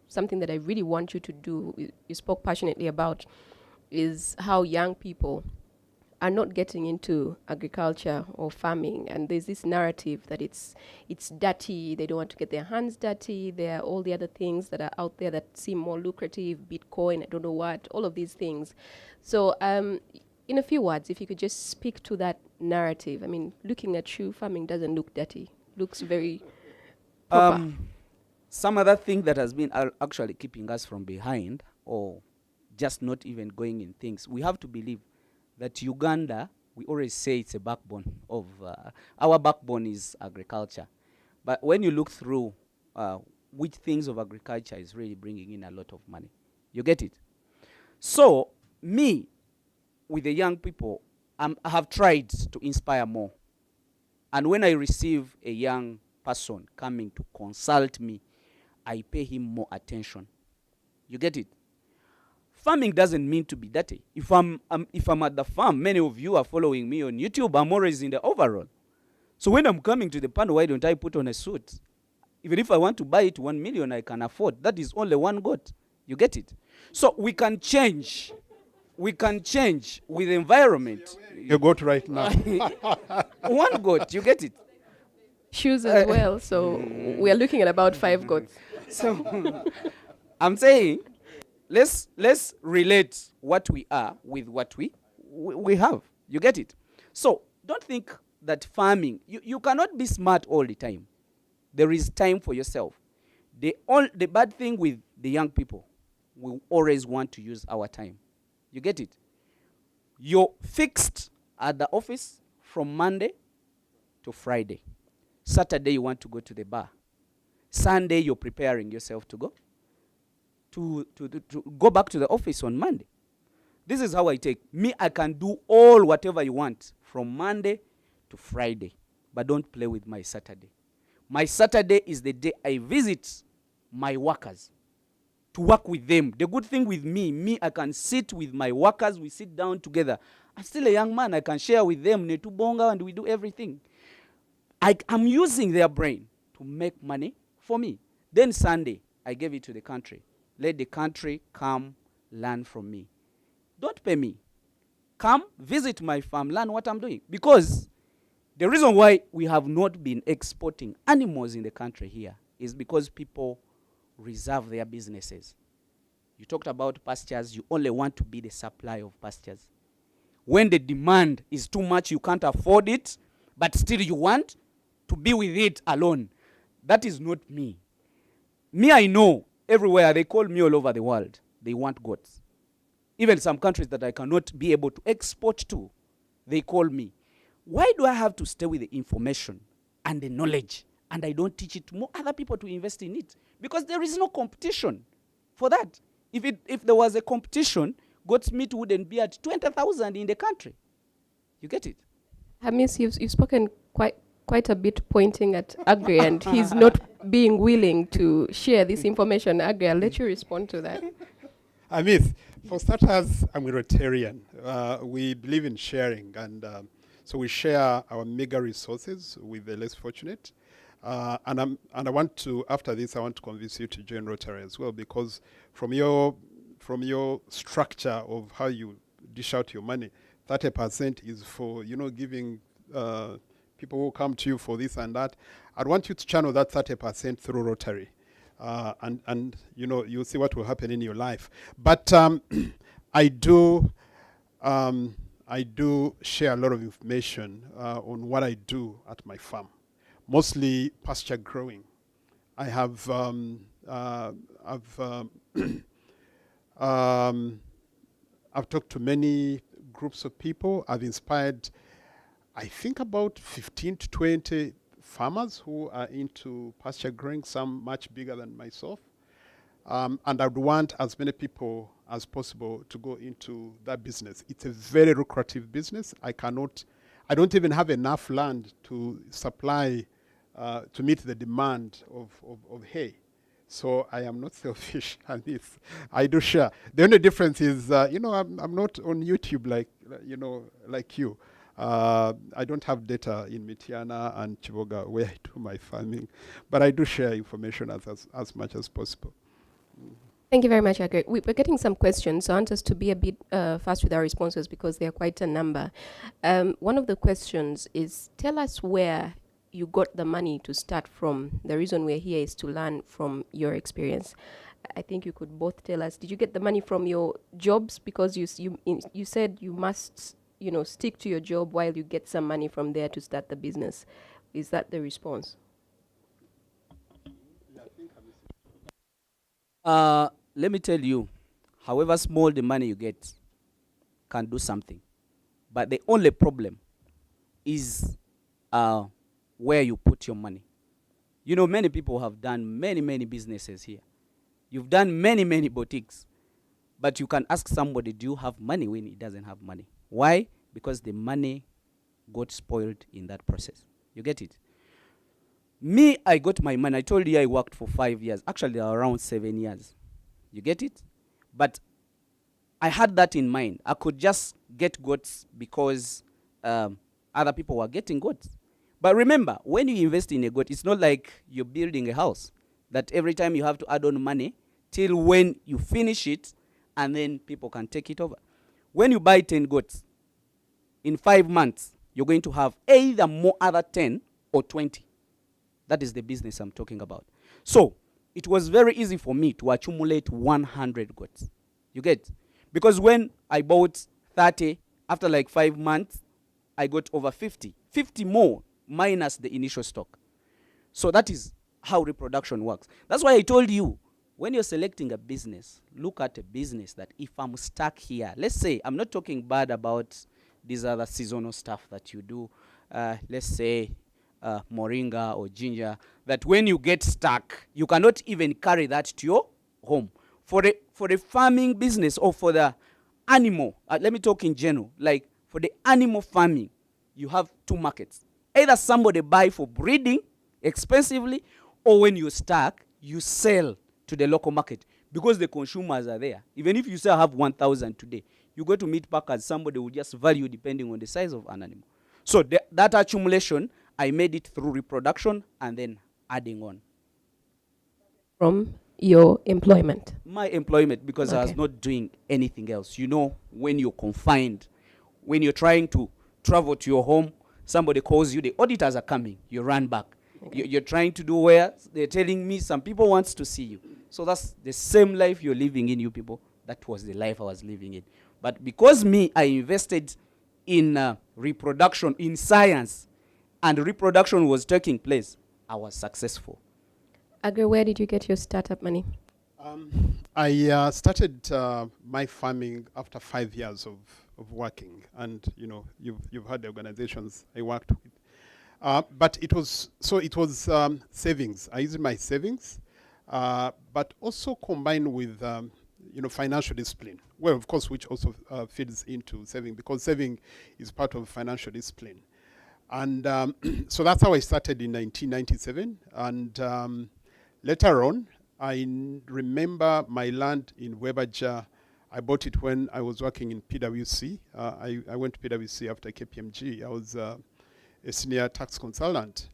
something that I really want you to do, you spoke passionately about, is how young people are not getting into agriculture or farming, and there's this narrative that it's dirty, they don't want to get their hands dirty, there are all the other things that are out there that seem more lucrative, Bitcoin, I don't know what, all of these things. So in a few words, if you could just speak to that narrative. I mean, looking at you, farming doesn't look dirty, looks very proper. Some other thing that has been actually keeping us from behind or just not even going in things, we have to believe that Uganda, we always say it's a backbone of, our backbone is agriculture. But when you look through which things of agriculture is really bringing in a lot of money, you get it? So, me, with the young people, I have tried to inspire more. And when I receive a young person coming to consult me, I pay him more attention. You get it? Farming doesn't mean to be dirty. If I'm at the farm, many of you are following me on YouTube, I'm always in the overall. So when I'm coming to the panel, why don't I put on a suit? Even if I want to buy it 1 million, I can afford. That is only one goat. You get it? So we can change. We can change with the environment. You got right now. One goat, you get it? Shoes as well, so we are looking at about 5 goats. So I'm saying, let's relate what we are with what we have. You get it? So don't think that farming, you cannot be smart all the time. There is time for yourself. The bad thing with the young people, we always want to use our time. You get it? You're fixed at the office from Monday to Friday. Saturday you want to go to the bar. Sunday you're preparing yourself to go to go back to the office on Monday. This is how I take. Me, I can do all whatever you want from Monday to Friday. But don't play with my Saturday. My Saturday is the day I visit my workers to work with them. The good thing with me, I can sit with my workers. We sit down together. I'm still a young man. I can share with them netubonga and we do everything. I'm using their brain to make money for me. Then Sunday, I gave it to the country. Let the country come learn from me. Don't pay me. Come, visit my farm, learn what I'm doing. Because the reason why we have not been exporting animals in the country here is because people reserve their businesses. You talked about pastures. You only want to be the supply of pastures. When the demand is too much, you can't afford it, but still you want to be with it alone. That is not me. Me, I know everywhere. They call me all over the world. They want goats. Even some countries that I cannot be able to export to, they call me. Why do I have to stay with the information and the knowledge and I don't teach it to more other people to invest in it? Because there is no competition for that. If there was a competition, goat's meat wouldn't be at 20,000 in the country. You get it? Hamis, you've spoken quite a bit pointing at Agri, and he's not being willing to share this information. Agri, I'll let you respond to that. Amit, for starters, I'm a Rotarian. We believe in sharing, and so we share our meager resources with the less fortunate. And I want to, after this, I want to convince you to join Rotary as well, because from your structure of how you dish out your money, 30% is for, giving people who come to you for this and that. I want you to channel that 30% through Rotary. And you'll see what will happen in your life. But I do share a lot of information on what I do at my farm. Mostly pasture growing. I have I've talked to many groups of people. I've inspired, I think, about 15 to 20 farmers who are into pasture growing, some much bigger than myself. And I'd want as many people as possible to go into that business. It's a very lucrative business. I don't even have enough land to supply to meet the demand of hay. So I am not selfish, and I do share. The only difference is, I'm not on YouTube like you. I don't have data in Mitiana and Chivoga where I do my farming, but I do share information as much as possible. Thank you very much, Agri. We're getting some questions, so I want us to be a bit fast with our responses because they are quite a number. One of the questions is, tell us where you got the money to start from. The reason we're here is to learn from your experience. I think you could both tell us, did you get the money from your jobs? Because you said you must, stick to your job while you get some money from there to start the business. Is that the response? Let me tell you, however small the money you get can do something. But the only problem is where you put your money. Many people have done many businesses here. You've done many boutiques. But you can ask somebody, do you have money, when he doesn't have money? Why? Because the money got spoiled in that process. You get it? Me, I got my money. I told you I worked for 5 years. Actually, around 7 years. You get it? But I had that in mind. I could just get goats because other people were getting goats. But remember, when you invest in a goat, it's not like you're building a house that every time you have to add on money till when you finish it and then people can take it over. When you buy 10 goats, in 5 months, you're going to have either more other 10 or 20. That is the business I'm talking about. So it was very easy for me to accumulate 100 goats. You get? Because when I bought 30, after like 5 months, I got over 50. 50 more minus the initial stock. So that is how reproduction works. That's why I told you, when you're selecting a business, look at a business that if I'm stuck here, let's say, I'm not talking bad about these other seasonal stuff that you do, let's say moringa or ginger, that when you get stuck, you cannot even carry that to your home. For the farming business or for the animal, let me talk in general, like for the animal farming, you have two markets. Either somebody buy for breeding expensively, or when you're stuck, you sell to the local market because the consumers are there. Even if you say I have 1,000 today, you go to meat packers, somebody will just value depending on the size of an animal. So that accumulation, I made it through reproduction and then adding on. From your employment? My employment, because I was not doing anything else. When you're confined, when you're trying to travel to your home, somebody calls you, the auditors are coming, you run back. Okay. You're trying to do where they're telling me some people wants to see you. So that's the same life you're living in, you people. That was the life I was living in. But because me, I invested in reproduction, in science, and reproduction was taking place, I was successful. Agri, where did you get your startup money? I started my farming after 5 years of working, and you've heard the organizations I worked with. But it was savings. I used my savings, but also combined with financial discipline. Well, of course, which also feeds into saving, because saving is part of financial discipline. And so that's how I started in 1997. And later on, I remember my land in Webaja. I bought it when I was working in PwC. I went to PwC after KPMG. I was a senior tax consultant.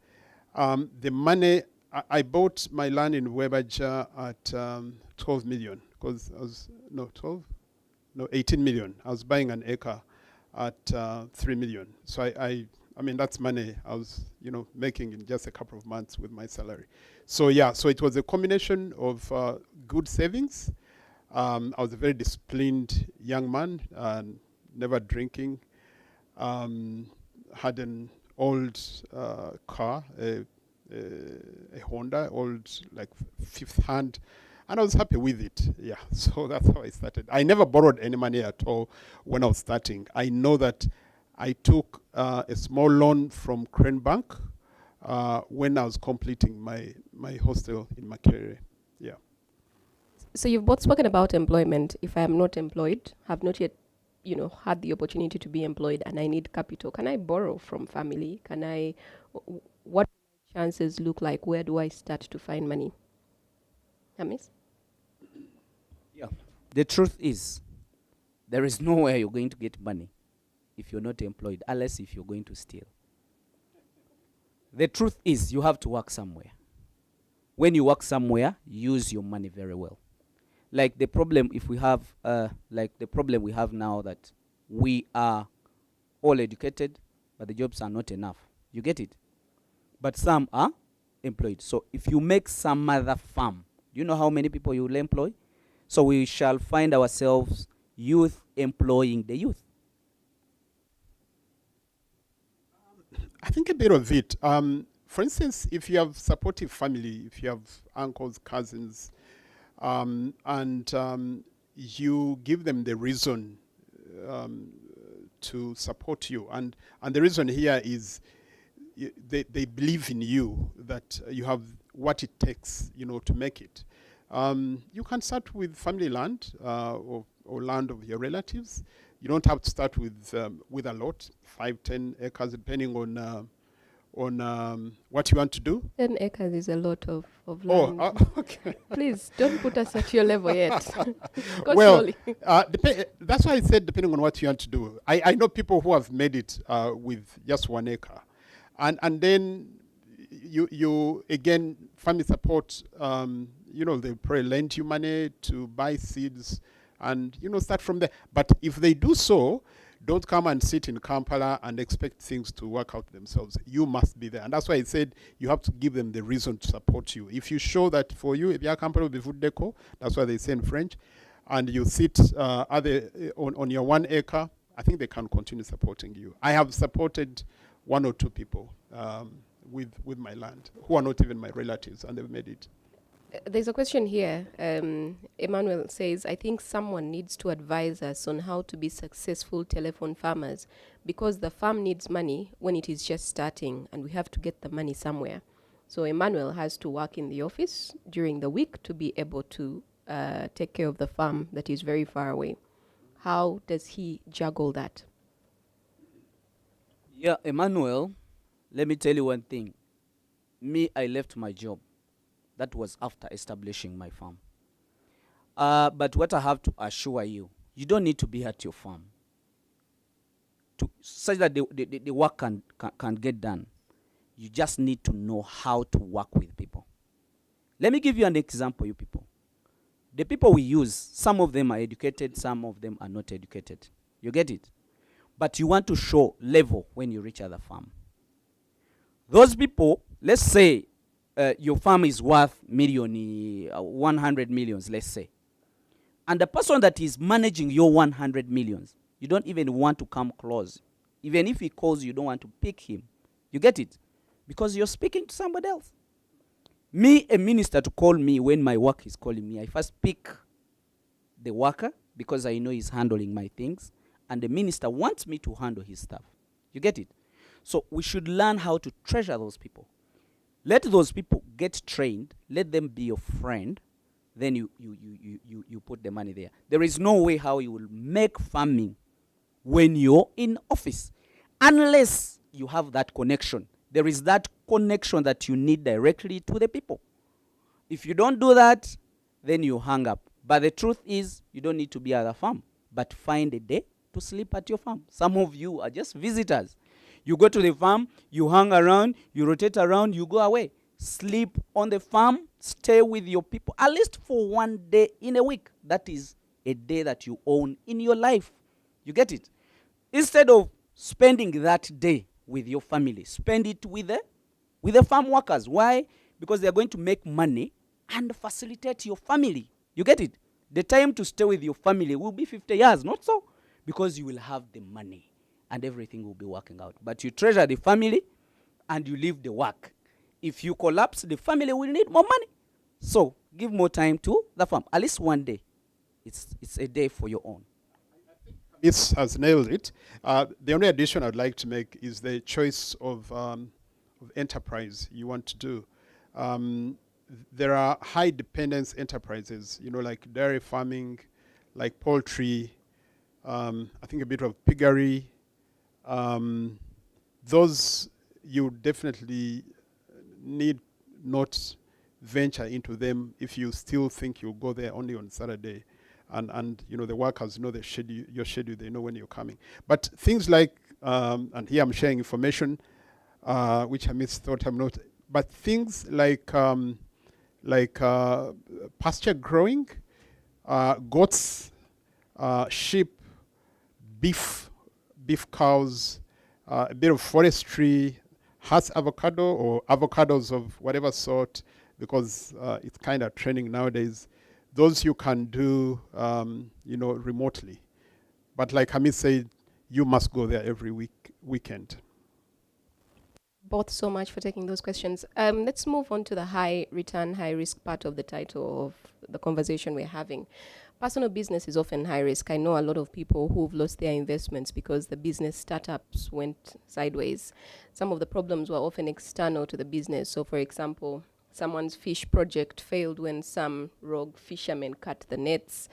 The money, I bought my land in Webaja at 12 million, because I was, 18 million. I was buying an acre at 3 million. So I mean, that's money I was, making in just a couple of months with my salary. So yeah, so it was a combination of good savings. I was a very disciplined young man, never drinking. Had an old car, a Honda, old, like, fifth hand, and I was happy with it. Yeah, so that's how I started. I never borrowed any money at all when I was starting. I know that I took a small loan from Crane Bank when I was completing my hostel in Makerere. Yeah. So you've both spoken about employment. If I am not employed, have not yet, had the opportunity to be employed, and I need capital, can I borrow from family? What chances look like? Where do I start to find money? Hamis? Yeah. The truth is, there is nowhere you're going to get money if you're not employed, unless if you're going to steal. The truth is, you have to work somewhere. When you work somewhere, use your money very well. Like the problem if we have, the problem we have now, that we are all educated, but the jobs are not enough. You get it? But some are employed. So if you make some other farm, do you know how many people you will employ? So we shall find ourselves youth employing the youth. I think a bit of it. For instance, if you have supportive family, if you have uncles, cousins, and you give them the reason to support you, and the reason here is they believe in you, that you have what it takes, to make it. You can start with family land or land of your relatives. You don't have to start with a lot, 5-10 acres, depending on what you want to do. 10 acres is a lot of land. Oh, okay. Please, don't put us at your level yet. Go Well, slowly. that's why I said depending on what you want to do. I know people who have made it with just 1 acre. And then you again, family support, they probably lend you money to buy seeds and, start from there. But if they do so, don't come and sit in Kampala and expect things to work out themselves. You must be there. And that's why I said you have to give them the reason to support you. If you show that for you, if you are Kampala with food deco, that's what they say in French, and you sit on your 1 acre, I think they can continue supporting you. I have supported 1 or 2 people with my land who are not even my relatives, and they've made it. There's a question here. Emmanuel says, I think someone needs to advise us on how to be successful telephone farmers, because the farm needs money when it is just starting, and we have to get the money somewhere. So Emmanuel has to work in the office during the week to be able to take care of the farm that is very far away. How does he juggle that? Yeah, Emmanuel, let me tell you one thing. Me, I left my job. That was after establishing my farm. But what I have to assure you, you don't need to be at your farm such that the work can get done. You just need to know how to work with people. Let me give you an example, you people. The people we use, some of them are educated, some of them are not educated. You get it? But you want to show level when you reach other farm. Those people let's say your farm is worth 100 millions, let's say. And the person that is managing your 100 millions, you don't even want to come close. Even if he calls, you don't want to pick him. You get it? Because you're speaking to somebody else. Me, a minister, to call me when my work is calling me, I first pick the worker because I know he's handling my things. And the minister wants me to handle his stuff. You get it? So we should learn how to treasure those people. Let those people get trained. Let them be your friend. Then you put the money there. There is no way how you will make farming when you're in office, unless you have that connection. There is that connection that you need directly to the people. If you don't do that, then you hang up. But the truth is, you don't need to be at the farm, but find a day to sleep at your farm. Some of you are just visitors. You go to the farm, you hang around, you rotate around, you go away. Sleep on the farm, stay with your people, at least for one day in a week. That is a day that you own in your life. You get it? Instead of spending that day with your family, spend it with the farm workers. Why? Because they are going to make money and facilitate your family. You get it? The time to stay with your family will be 50 years, not so. Because you will have the money and everything will be working out. But you treasure the family and you leave the work. If you collapse, the family will need more money. So give more time to the farm. At least one day. It's a day for your own. This has nailed it. The only addition I'd like to make is the choice of enterprise you want to do. There are high dependence enterprises, like dairy farming, like poultry, I think a bit of piggery. Those you definitely need not venture into them if you still think you'll go there only on Saturday. And the workers know your schedule, they know when you're coming. But things like, and here I'm sharing information, which I thought I'm not, but things like pasture growing, goats, sheep, beef cows, a bit of forestry, has avocado or avocados of whatever sort, because it's kind of trending nowadays. Those you can do, remotely. But like Hamid said, you must go there every weekend. Both so much for taking those questions. Let's move on to the high return, high risk part of the title of the conversation we're having. Personal business is often high risk. I know a lot of people who've lost their investments because the business startups went sideways. Some of the problems were often external to the business. So for example, someone's fish project failed when some rogue fishermen cut the nets,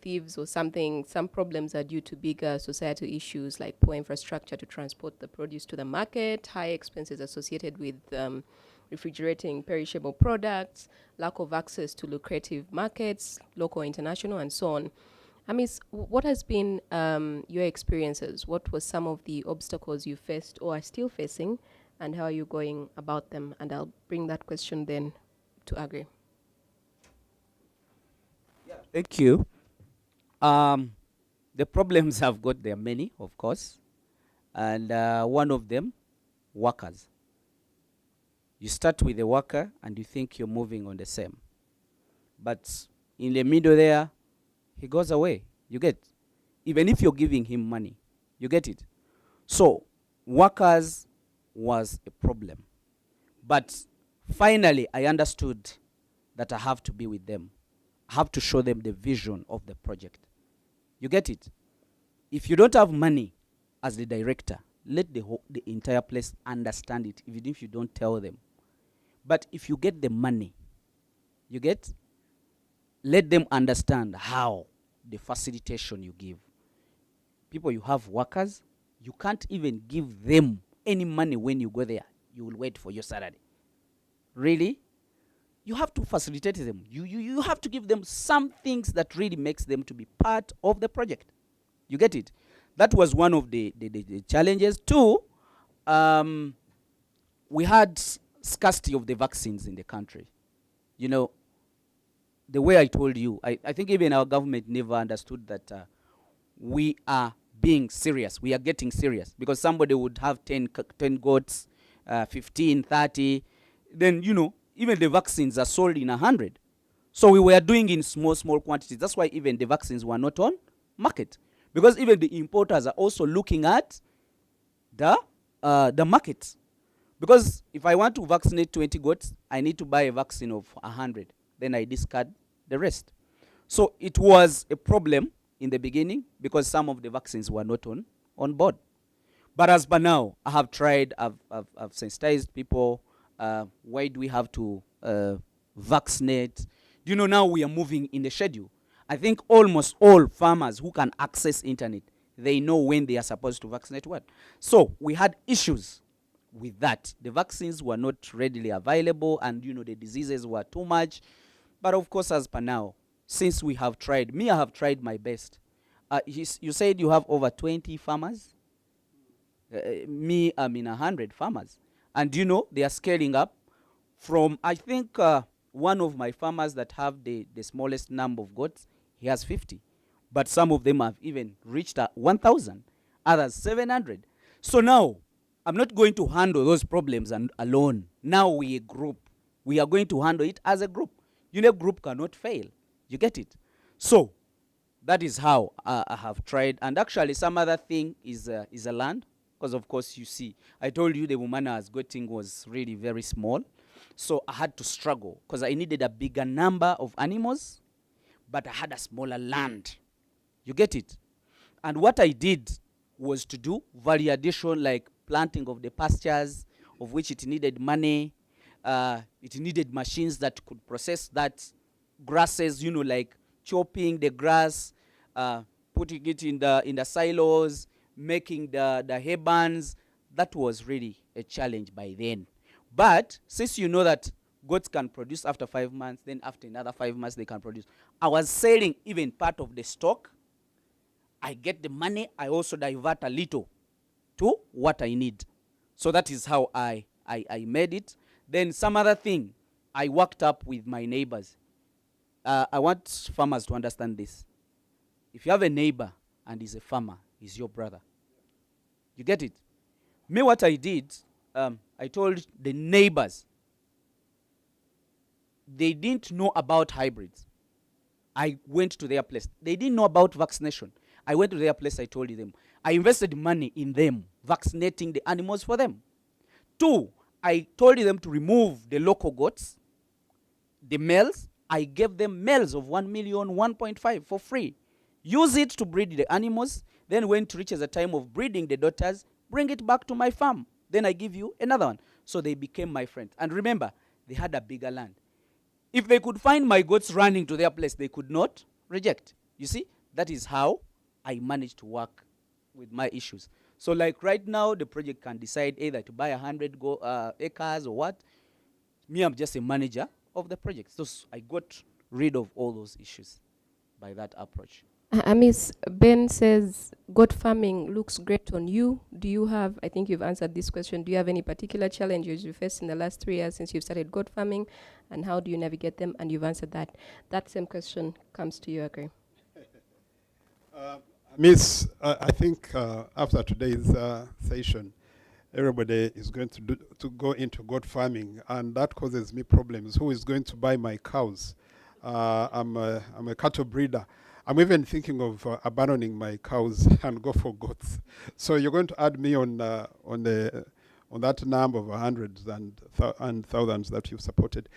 thieves or something. Some problems are due to bigger societal issues like poor infrastructure to transport the produce to the market, high expenses associated with refrigerating perishable products, lack of access to lucrative markets, local, international, and so on. Amis, what has been your experiences? What were some of the obstacles you faced or are still facing, and how are you going about them? And I'll bring that question then to Agri. Thank you. The problems I've got, there are many, of course. And one of them, workers. You start with a worker and you think you're moving on the same. But in the middle there, he goes away. You get? Even if you're giving him money, you get it? So, workers was a problem. But finally, I understood that I have to be with them. I have to show them the vision of the project. You get it? If you don't have money as the director, let the entire place understand it, even if you don't tell them. But if you get the money, you get? Let them understand how the facilitation you give. People, you have workers, you can't even give them any money when you go there. You will wait for your salary. Really? You have to facilitate them. You have to give them some things that really makes them to be part of the project. You get it? That was one of the challenges. Two, we had scarcity of the vaccines in the country. The way I told you, I think even our government never understood that we are being serious. We are getting serious. Because somebody would have 10 goats, 15, 30. Then, you know, even the vaccines are sold in 100. So we were doing in small, small quantities. That's why even the vaccines were not on market. Because even the importers are also looking at the market. Because if I want to vaccinate 20 goats, I need to buy a vaccine of 100. Then I discard the rest. So it was a problem in the beginning because some of the vaccines were not on board. But as per now, I have tried, I've sensitized people. Why do we have to vaccinate? Do you know now we are moving in the schedule? I think almost all farmers who can access internet, they know when they are supposed to vaccinate what. So we had issues with that. The vaccines were not readily available and, you know, the diseases were too much. But of course, as per now, since we have tried, I have tried my best. You said you have over 20 farmers? Me, I'm in 100 farmers. And you know, they are scaling up from, I think, one of my farmers that have the smallest number of goats, he has 50. But some of them have even reached 1,000, others 700. So now, I'm not going to handle those problems alone. Now we a group. We are going to handle it as a group. You know, group cannot fail. You get it? So, that is how I have tried. And actually, some other thing is a land. Because, of course, you see, I told you the woman I was getting was really very small. So, I had to struggle because I needed a bigger number of animals, but I had a smaller land. You get it? And what I did was to do value addition, like planting of the pastures, of which it needed money. It needed machines that could process that grasses, you know, like chopping the grass, putting it in the silos, making the hay barns. That was really a challenge by then. But since you know that goats can produce after 5 months, then after another 5 months they can produce. I was selling even part of the stock. I get the money. I also divert a little to what I need. So that is how I made it. Then some other thing, I worked up with my neighbors. I want farmers to understand this. If you have a neighbor and he's a farmer, he's your brother. You get it? Me, what I did, I told the neighbors, they didn't know about hybrids. I went to their place. They didn't know about vaccination. I went to their place, I told them. I invested money in them, vaccinating the animals for them. 2, I told them to remove the local goats, the males. I gave them males of 1 million, 1.5 for free. Use it to breed the animals. Then when it reaches the time of breeding the daughters, bring it back to my farm. Then I give you another one. So they became my friends. And remember, they had a bigger land. If they could find my goats running to their place, they could not reject. You see, that is how I managed to work with my issues. So like right now, the project can decide either to buy 100 acres or what. Me, I'm just a manager of the project. So I got rid of all those issues by that approach. Miss Ben says, goat farming looks great on you. Do you have, I think you've answered this question, do you have any particular challenges you faced in the last 3 years since you've started goat farming, and how do you navigate them? And you've answered that. That same question comes to you, Agri. Miss, I think after today's session, everybody is going to go into goat farming, and that causes me problems. Who is going to buy my cows? I'm a cattle breeder. I'm even thinking of abandoning my cows and go for goats. So you're going to add me on that number of hundreds and thousands that you've supported.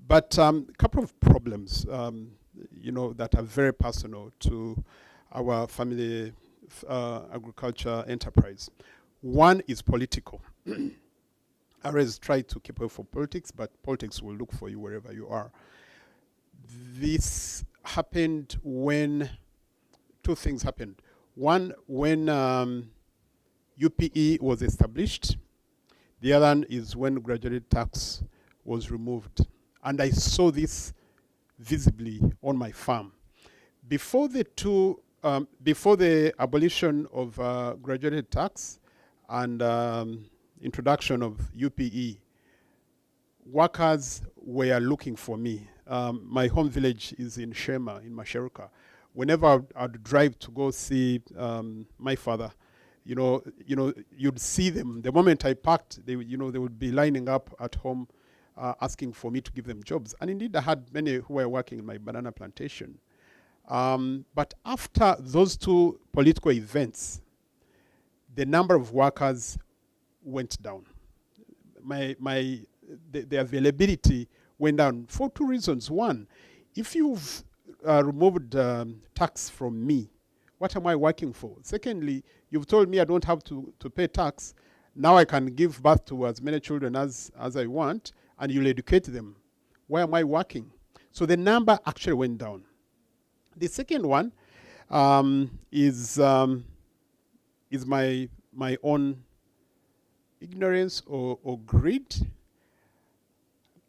But a couple of problems, that are very personal to our family agriculture enterprise. One is political. I always try to keep away from politics, but politics will look for you wherever you are. This happened when 2 things happened. One, when UPE was established. The other one is when graduated tax was removed. And I saw this visibly on my farm. Before the abolition of graduated tax and introduction of UPE, workers were looking for me. My home village is in Shema, in Masheruka. Whenever I'd drive to go see my father, you'd see them. The moment I parked, they would be lining up at home, asking for me to give them jobs. And indeed, I had many who were working in my banana plantation. But after those two political events, the number of workers went down. The availability went down for two reasons. One, if you've removed tax from me, what am I working for? Secondly, you've told me I don't have to pay tax. Now I can give birth to as many children as I want, and you'll educate them. Why am I working? So the number actually went down. The second one is my own ignorance or greed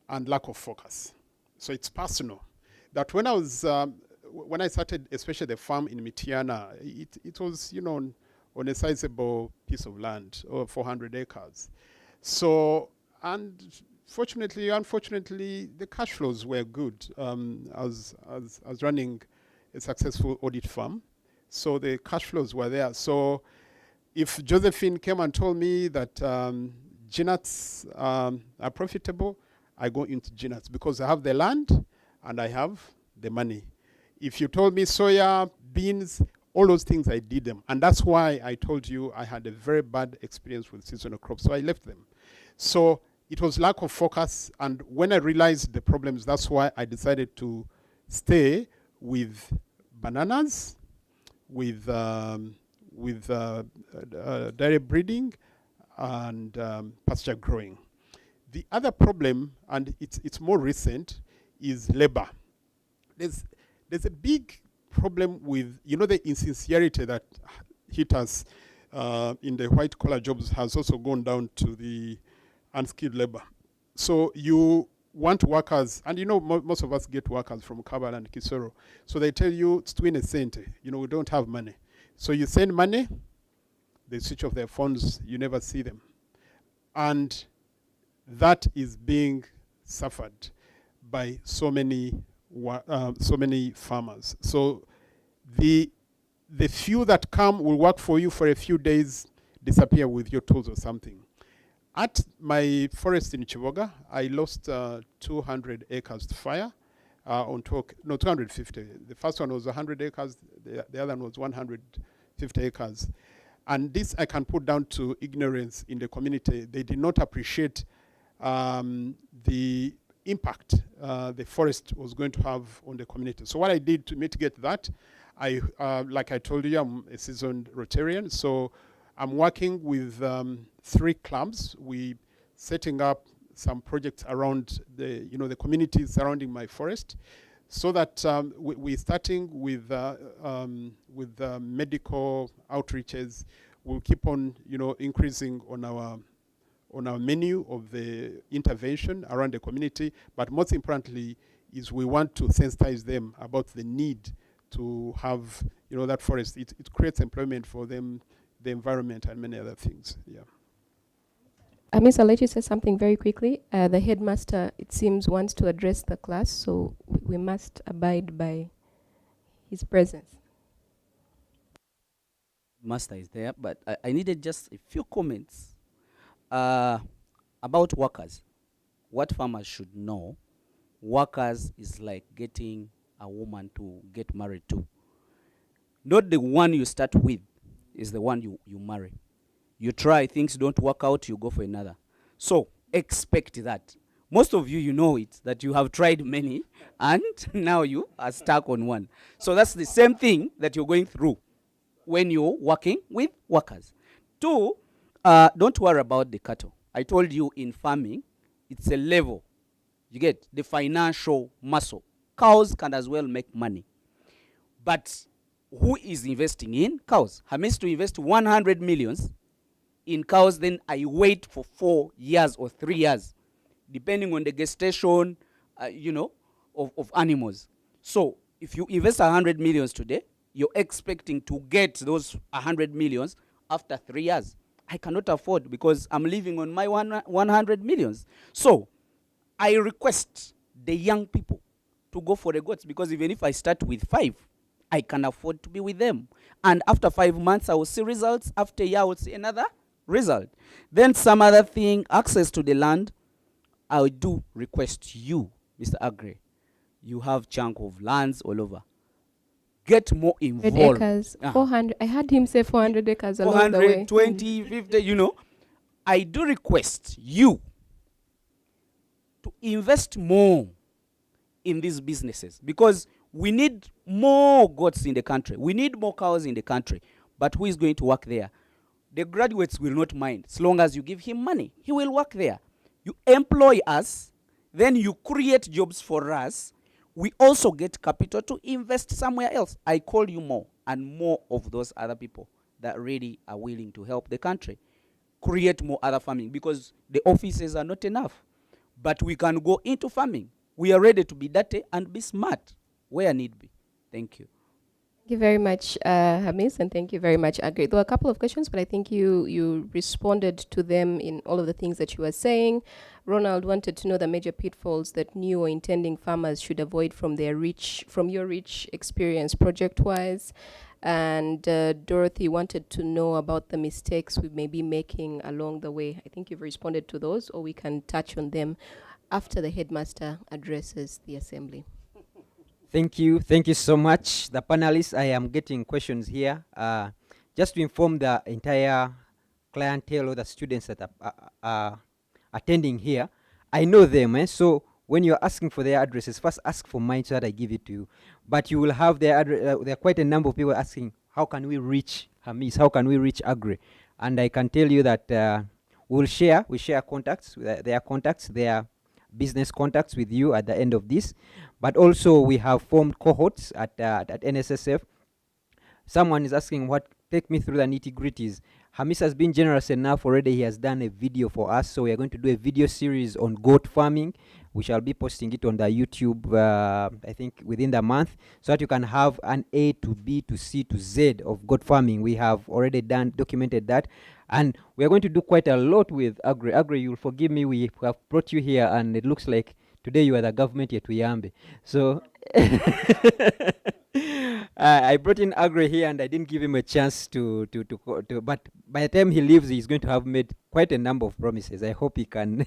and lack of focus. So it's personal. That when I started, especially the farm in Mitiana, it was, on a sizable piece of land, or 400 acres. So, and unfortunately, the cash flows were good as running a successful audit firm. So the cash flows were there. So if Josephine came and told me that GNATs are profitable, I go into GNATs because I have the land and I have the money. If you told me soya, beans, all those things, I did them. And that's why I told you I had a very bad experience with seasonal crops, so I left them. So it was lack of focus, and when I realized the problems, that's why I decided to stay with bananas, with dairy breeding, and pasture growing. The other problem, and it's more recent, is labor. There's a big problem with, the insincerity that hit us in the white collar jobs has also gone down to the unskilled labor. So you want workers, and most of us get workers from Kabal and Kisoro. So they tell you, it's twin esente, we don't have money. So you send money, they switch off their phones, you never see them. And that is being suffered by so many farmers. So the few that come will work for you for a few days, disappear with your tools or something. At my forest in Chivoga, I lost 200 acres to fire. 250. The first one was 100 acres, the other one was 150 acres. And this I can put down to ignorance in the community. They did not appreciate the impact the forest was going to have on the community. So what I did to mitigate that, like I told you, I'm a seasoned Rotarian, so I'm working with 3 clubs. We setting up some projects around the communities surrounding my forest, so that we're starting with medical outreaches. We'll keep on increasing on our menu of the intervention around the community, but most importantly is we want to sensitize them about the need to have that forest. It creates employment for them, the environment, and many other things. Yeah. Miss, I'll let you say something very quickly. The headmaster, it seems, wants to address the class, so we must abide by his presence. Master is there, but I needed just a few comments about workers. What farmers should know, workers is like getting a woman to get married to. Not the one you start with is the one you marry. You try, things don't work out, you go for another. So expect that. Most of you know it, that you have tried many and now you are stuck on one. So that's the same thing that you're going through when you're working with workers. 2, don't worry about the cattle. I told you in farming, it's a level. You get the financial muscle. Cows can as well make money. But who is investing in cows? I means to invest 100 millions in cows, then I wait for 4 years or 3 years, depending on the gestation, of animals. So if you invest 100 millions today, you're expecting to get those 100 millions after 3 years. I cannot afford, because I'm living on my 100 millions. So I request the young people to go for the goats, because even if I start with 5, I can afford to be with them. And after 5 months, I will see results. After a year, I will see another result. Then some other thing, access to the land. I do request you, Mr. Agri, you have chunk of lands all over. Get more 100 involved. acres, 400. I heard him say 400 acres along the way. 420, 50, you know. I do request you to invest more in these businesses, because we need more goats in the country. We need more cows in the country. But who is going to work there? The graduates will not mind. As long as you give him money, he will work there. You employ us, then you create jobs for us. We also get capital to invest somewhere else. I call you more and more of those other people that really are willing to help the country. Create more other farming, because the offices are not enough. But we can go into farming. We are ready to be dirty and be smart where need be. Thank you. Thank you very much, Hamis, and thank you very much, Agri. There were a couple of questions, but I think you responded to them in all of the things that you were saying. Ronald wanted to know the major pitfalls that new or intending farmers should avoid from your rich experience project-wise. And Dorothy wanted to know about the mistakes we may be making along the way. I think you've responded to those, or we can touch on them after the headmaster addresses the assembly. Thank you so much. The panelists, I am getting questions here. Just to inform the entire clientele or the students that are attending here, I know them, so when you're asking for their addresses, first ask for mine so that I give it to you. But you will have their address. There are quite a number of people asking, how can we reach Hamis? How can we reach Agri? And I can tell you that we share contacts, their business contacts with you at the end of this. But also we have formed cohorts at NSSF. Someone is asking, take me through the nitty-gritties. Hamis has been generous enough already. He has done a video for us. So we are going to do a video series on goat farming. We shall be posting it on the YouTube, I think, within the month, so that you can have an A to B to C to Z of goat farming. We have already documented that. And we are going to do quite a lot with Agri. Agri, you'll forgive me, we have brought you here, and it looks like today you are the government at Uyambe. So I brought in Agri here, and I didn't give him a chance to but by the time he leaves, he's going to have made quite a number of promises. I hope he can.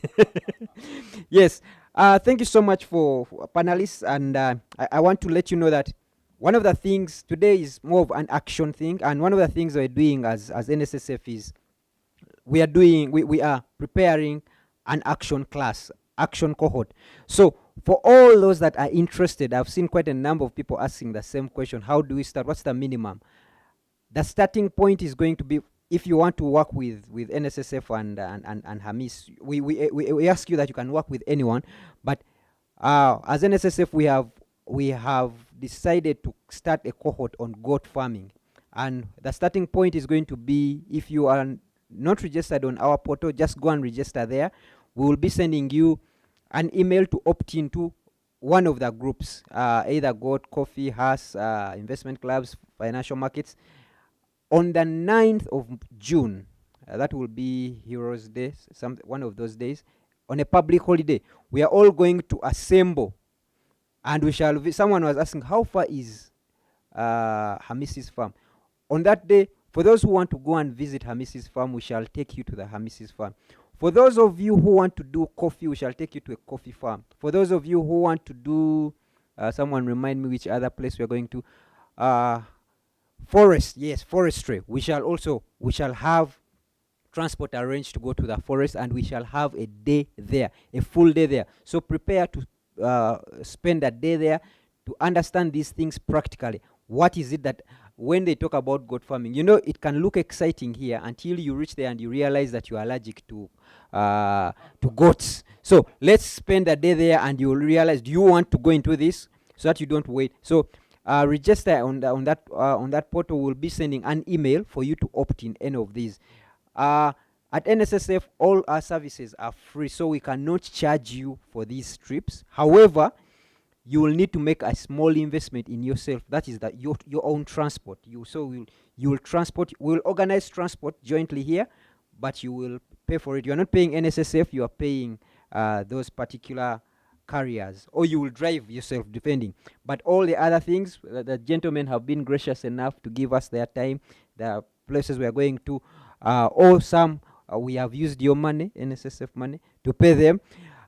Yes. Thank you so much for panelists, and I want to let you know that one of the things today is more of an action thing, and one of the things we're doing as NSSF is we are preparing an action class, action cohort. So for all those that are interested, I've seen quite a number of people asking the same question: how do we start? What's the minimum? The starting point is going to be, if you want to work with NSSF and Hamis, we ask you that you can work with anyone, but as NSSF we have decided to start a cohort on goat farming, and the starting point is going to be, if you are not registered on our portal, just go and register there. We will be sending you an email to opt into one of the groups, either goat, coffee, HAS, investment clubs, financial markets. On the 9th of June, that will be Heroes Day, one of those days, on a public holiday, we are all going to assemble, and we shall someone was asking, how far is Hamis's farm? On that day, for those who want to go and visit Hamis's farm, we shall take you to the Hamis's farm. For those of you who want to do coffee, we shall take you to a coffee farm. For those of you who want to do, someone remind me which other place we are going to, forestry. We shall have transport arranged to go to the forest, and we shall have a day there, a full day there. So prepare to spend a day there to understand these things practically. What is it that, when they talk about goat farming, it can look exciting here until you reach there and you realize that you are allergic to goats. So let's spend a day there, and you will realize, do you want to go into this, so that you don't wait. So register on that portal. We'll be sending an email for you to opt in any of these. At NSSF, all our services are free, so we cannot charge you for these trips. However, you will need to make a small investment in yourself. That is your own transport. You will transport. We will organize transport jointly here, but you will pay for it. You are not paying NSSF. You are paying those particular carriers, or you will drive yourself, depending. But all the other things, the gentlemen have been gracious enough to give us their time, the places we are going to, or some we have used your money, NSSF money, to pay them,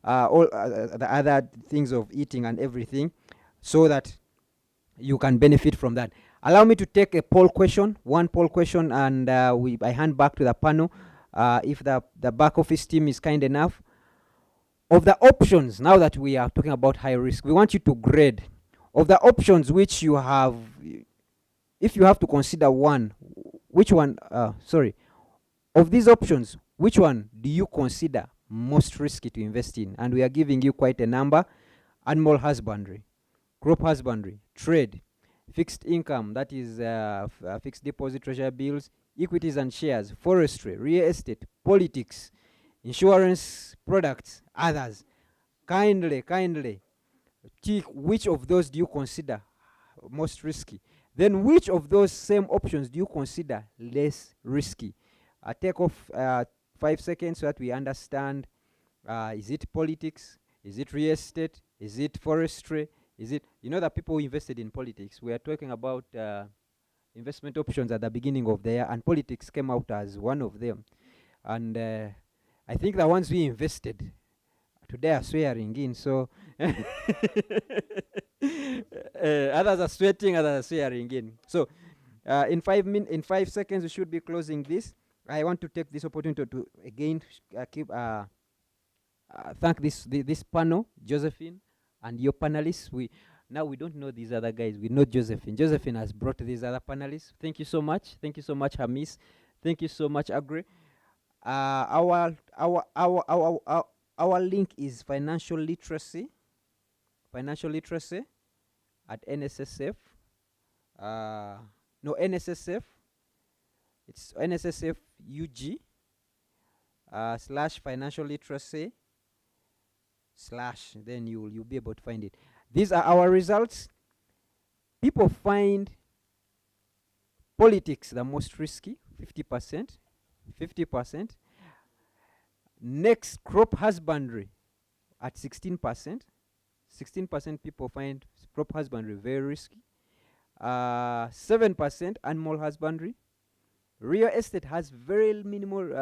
all the other things of eating and everything, so that you can benefit from that. Allow me to take a poll question, one poll question, and I hand back to the panel. If the back office team is kind enough, of the options, now that we are talking about high risk, we want you to grade of the options which you have. If you have to consider one, which one, of these options, which one do you consider most risky to invest in? And we are giving you quite a number: animal husbandry, crop husbandry, trade, fixed income, that is fixed deposit treasury bills, equities and shares, forestry, real estate, politics, insurance products, others. Kindly tick which of those do you consider most risky. Then which of those same options do you consider less risky? Take off 5 seconds so that we understand. Is it politics? Is it real estate? Is it forestry? Is it, the people who invested in politics? We are talking about investment options at the beginning of the year, and politics came out as one of them. And I think the ones we invested today are swearing in, so others are sweating, others are swearing in. So in 5 seconds, we should be closing this. I want to take this opportunity to again thank this panel, Josephine, and your panelists. We don't know these other guys. We know Josephine. Josephine has brought these other panelists. Thank you so much. Thank you so much, Hamis. Thank you so much, Agri. Our link is financial literacy at NSSF. NSSF. It's NSSF UG / financial literacy / then you'll be able to find it. These are our results. People find politics the most risky, 50%. Next, crop husbandry at 16%. 16% people find crop husbandry very risky. 7% animal husbandry. Real estate has very minimal,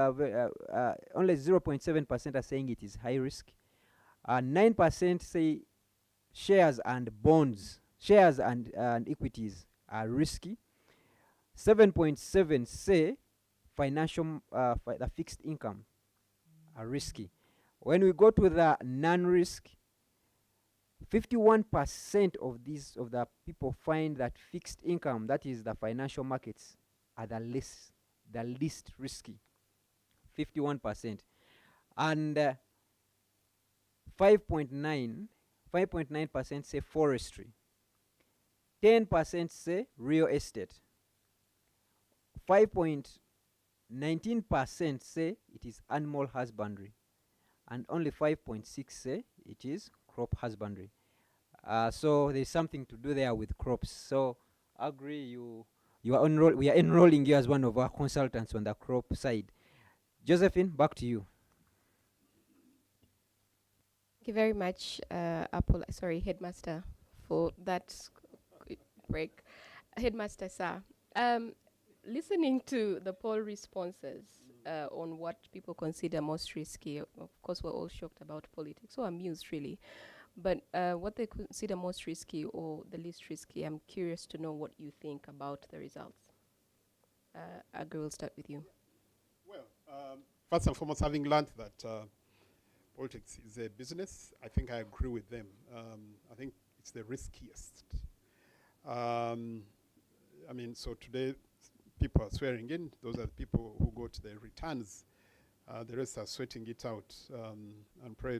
only 0.7% are saying it is high risk. 9% say shares and bonds, shares and equities are risky. 7.7 say financial, the fixed income are risky. When we go to the non-risk, 51% of the people find that fixed income, that is the financial markets, are the least risky. 51%. And 5.9% say forestry. 10% say real estate. 5.19% say it is animal husbandry, and only 5.6 say it is crop husbandry. So there's something to do there with crops. So Agri, we are enrolling you as one of our consultants on the crop side. Josephine, back to you. Thank you very much, Headmaster, for that break. Headmaster, sir, listening to the poll responses on what people consider most risky, of course, we're all shocked about politics, so amused, really. But what they consider most risky or the least risky, I'm curious to know what you think about the results. Agri, we'll start with you. Well, first and foremost, having learned that politics is a business, I think I agree with them. I think it's the riskiest. So today people are swearing in. Those are the people who go to their returns. The rest are sweating it out and pray,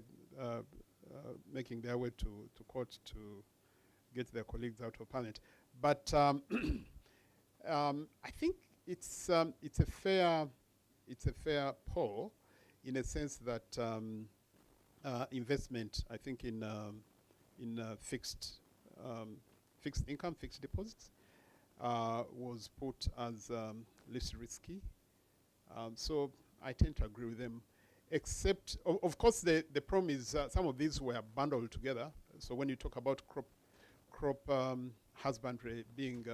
making their way to court to get their colleagues out of parliament. But I think it's a fair poll, in a sense that investment, I think, in fixed income, fixed deposits, was put as least risky. So I tend to agree with them. except, of course, the problem is some of these were bundled together. So when you talk about crop husbandry being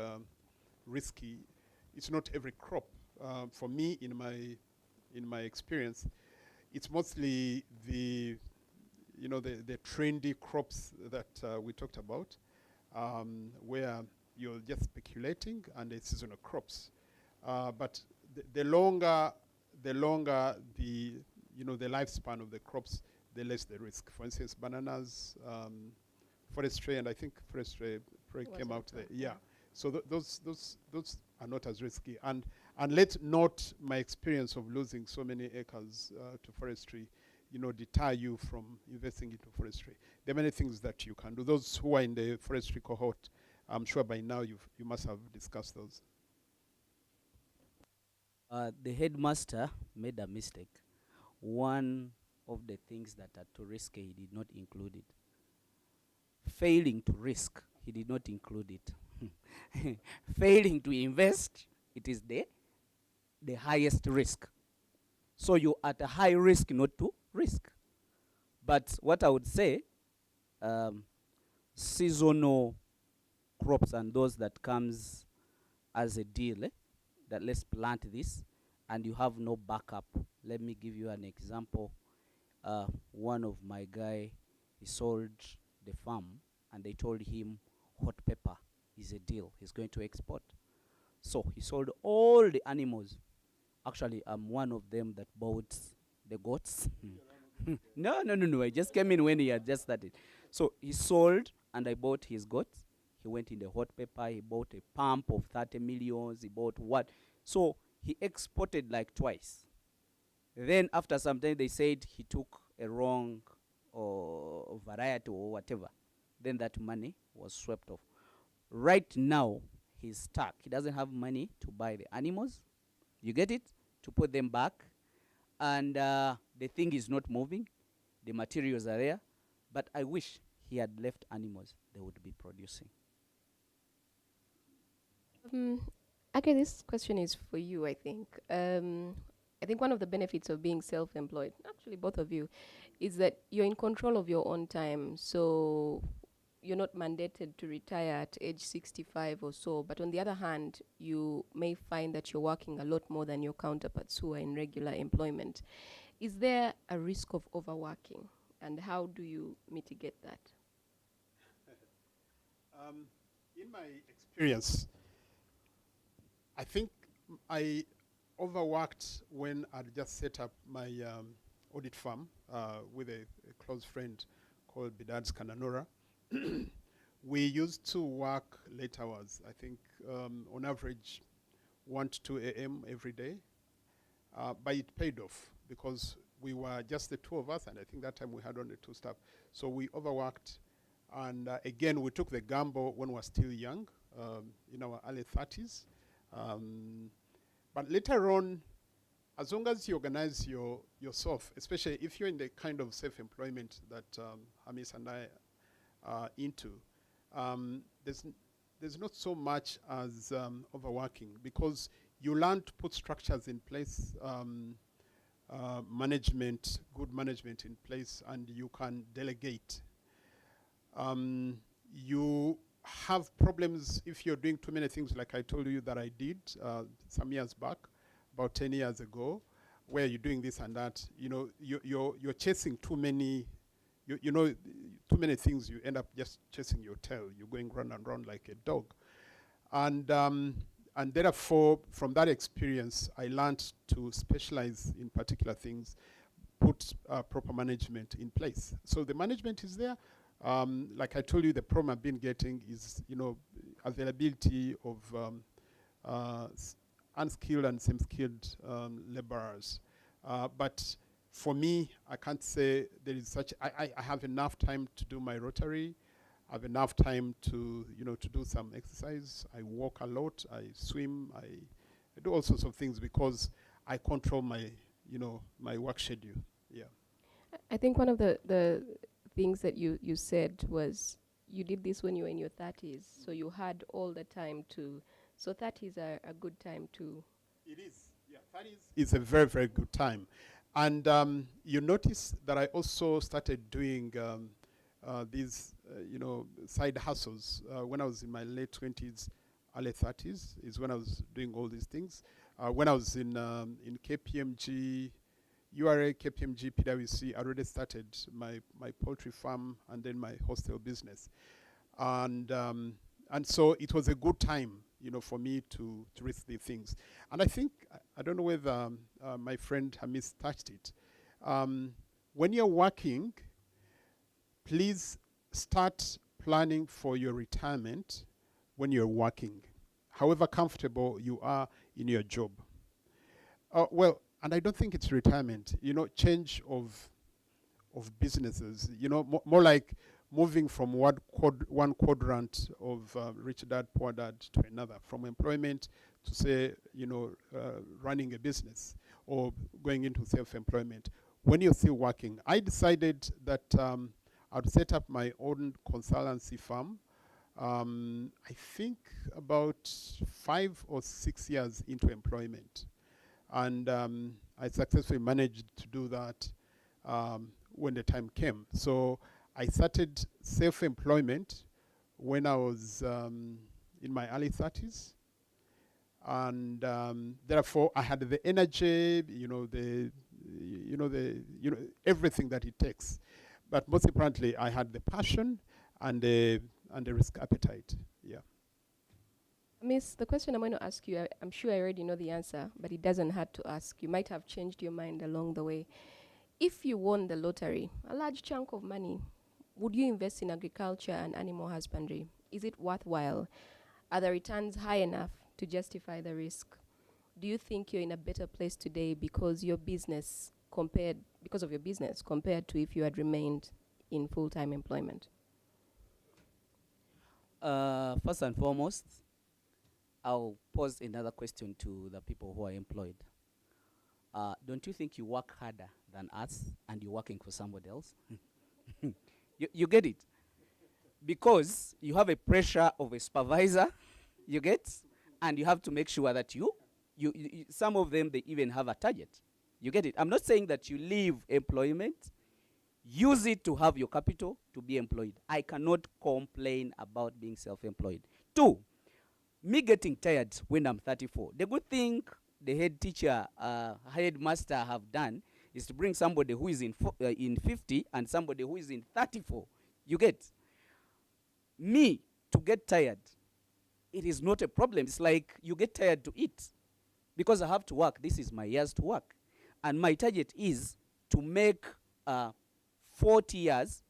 risky, it's not every crop. For me, in my experience, it's mostly the trendy crops that we talked about, where you're just speculating, and the seasonal crops. But the longer the lifespan of the crops, the less the risk. For instance, bananas, forestry, and I think forestry probably came out there. Yeah. So those are not as risky. And let not my experience of losing so many acres to forestry, deter you from investing into forestry. There are many things that you can do. Those who are in the forestry cohort, I'm sure by now you must have discussed those. The headmaster made a mistake. One of the things that are too risky, he did not include it. Failing to risk, he did not include it. Failing to invest, it is the highest risk. So you're at a high risk not to risk. But what I would say, seasonal crops and those that comes as a deal, that let's plant this, and you have no backup. Let me give you an example. One of my guy, he sold the farm, and they told him hot pepper is a deal. He's going to export. So he sold all the animals. Actually, I'm one of them that bought the goats. No. I just came in when he had just started. So he sold, and I bought his goats. He went in the hot pepper. He bought a pump of 30 millions. He bought what? So he exported like twice. Then after some time, they said he took a wrong variety or whatever. Then that money was swept off. Right now, he's stuck. He doesn't have money to buy the animals. You get it? To put them back. And the thing is not moving. The materials are there. But I wish he had left animals. They would be producing. Okay, this question is for you, I think. I think one of the benefits of being self-employed, actually both of you, is that you're in control of your own time. So you're not mandated to retire at age 65 or so. But on the other hand, you may find that you're working a lot more than your counterparts who are in regular employment. Is there a risk of overworking? And how do you mitigate that? In my experience, I think I overworked when I just set up my audit firm with a close friend called Bidad's Kananura. We used to work late hours, I think on average 1 to 2 a.m. every day. But it paid off because we were just the two of us, and I think that time we had only 2 staff. So we overworked, and again, we took the gamble when we were still young, in our early 30s. But later on, as long as you organize yourself, especially if you're in the kind of self-employment that Hamis and I are into, there's not so much as overworking, because you learn to put structures in place, good management in place, and you can delegate. You have problems if you're doing too many things, like I told you that I did some years back, about 10 years ago, where you're doing this and that. You're chasing too many, too many things. You end up just chasing your tail. You're going round and round like a dog. And therefore, from that experience, I learned to specialize in particular things, put proper management in place. So the management is there. Like I told you, the problem I've been getting is, availability of unskilled and same-skilled laborers. But for me, I can't say there is such. I have enough time to do my Rotary. I have enough time to do some exercise. I walk a lot. I swim. I do all sorts of things because I control my my work schedule. Yeah. I think one of the things that you said was you did this when you were in your 30s, so you had all the time to. So 30s are a good time to. It is. Yeah, 30s is a very, very good time. And you notice that I also started doing these, side hustles when I was in my late 20s, early 30s, is when I was doing all these things. When I was in KPMG, URA, KPMG, PwC, I already started my poultry farm and then my hostel business. And so it was a good time, for me to risk these things. And I think, I don't know whether my friend Hamis touched it. When you're working, please start planning for your retirement when you're working, however comfortable you are in your job. And I don't think it's retirement, change of businesses, more like moving from one quadrant of rich dad, poor dad to another, from employment to, say, running a business or going into self-employment. When you're still working, I decided that I'd set up my own consultancy firm. I think about 5 or 6 years into employment. And I successfully managed to do that when the time came. So I started self-employment when I was in my early 30s. And therefore, I had the energy, everything that it takes. But most importantly, I had the passion and the risk appetite. Yeah. Miss, the question I'm going to ask you, I'm sure I already know the answer, but it doesn't hurt to ask. You might have changed your mind along the way. If you won the lottery, a large chunk of money, would you invest in agriculture and animal husbandry? Is it worthwhile? Are the returns high enough to justify the risk? Do you think you're in a better place today because of your business compared to if you had remained in full-time employment? First and foremost, I'll pose another question to the people who are employed. Don't you think you work harder than us and you're working for somebody else? You get it? Because you have a pressure of a supervisor, you get? And you have to make sure that you some of them, they even have a target. You get it? I'm not saying that you leave employment, use it to have your capital to be employed. I cannot complain about being self-employed. 2, me getting tired when I'm 34. The good thing the head teacher, headmaster have done is to bring somebody who is in 50 and somebody who is in 34. You get? Me, to get tired, it is not a problem. It's like you get tired to eat. Because I have to work, this is my years to work. And my target is to make 40 years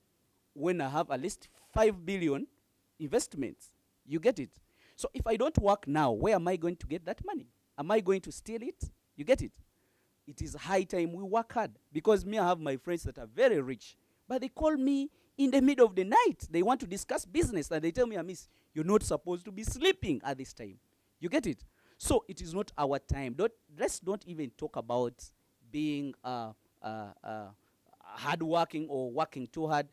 when I have at least 5 billion investments. You get it? So if I don't work now, where am I going to get that money? Am I going to steal it? You get it? It is high time we work hard. Because me, I have my friends that are very rich. But they call me in the middle of the night. They want to discuss business. And they tell me, Miss, you're not supposed to be sleeping at this time. You get it? So it is not our time. Let's not even talk about being hardworking or working too hard.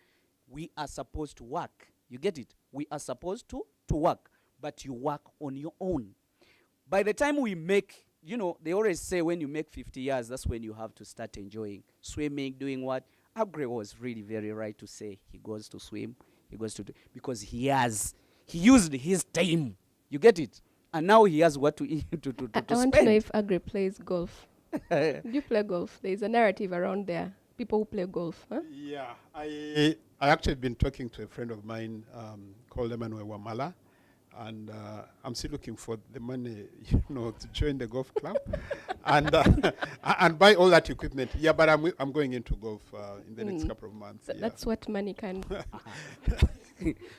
We are supposed to work. You get it? We are supposed to work. But you work on your own. By the time we make, they always say when you make 50 years, that's when you have to start enjoying swimming, doing what? Agri was really very right to say he goes to swim, he goes to do, because he used his time. You get it? And now he has what to eat to I want to know if Agri plays golf. Do you play golf? There is a narrative around there. People who play golf. Huh? Yeah, I actually been talking to a friend of mine called Emmanuel Wamala, and I'm still looking for the money, to join the golf club and buy all that equipment. Yeah, but I'm going into golf in the next couple of months. So that's what money can.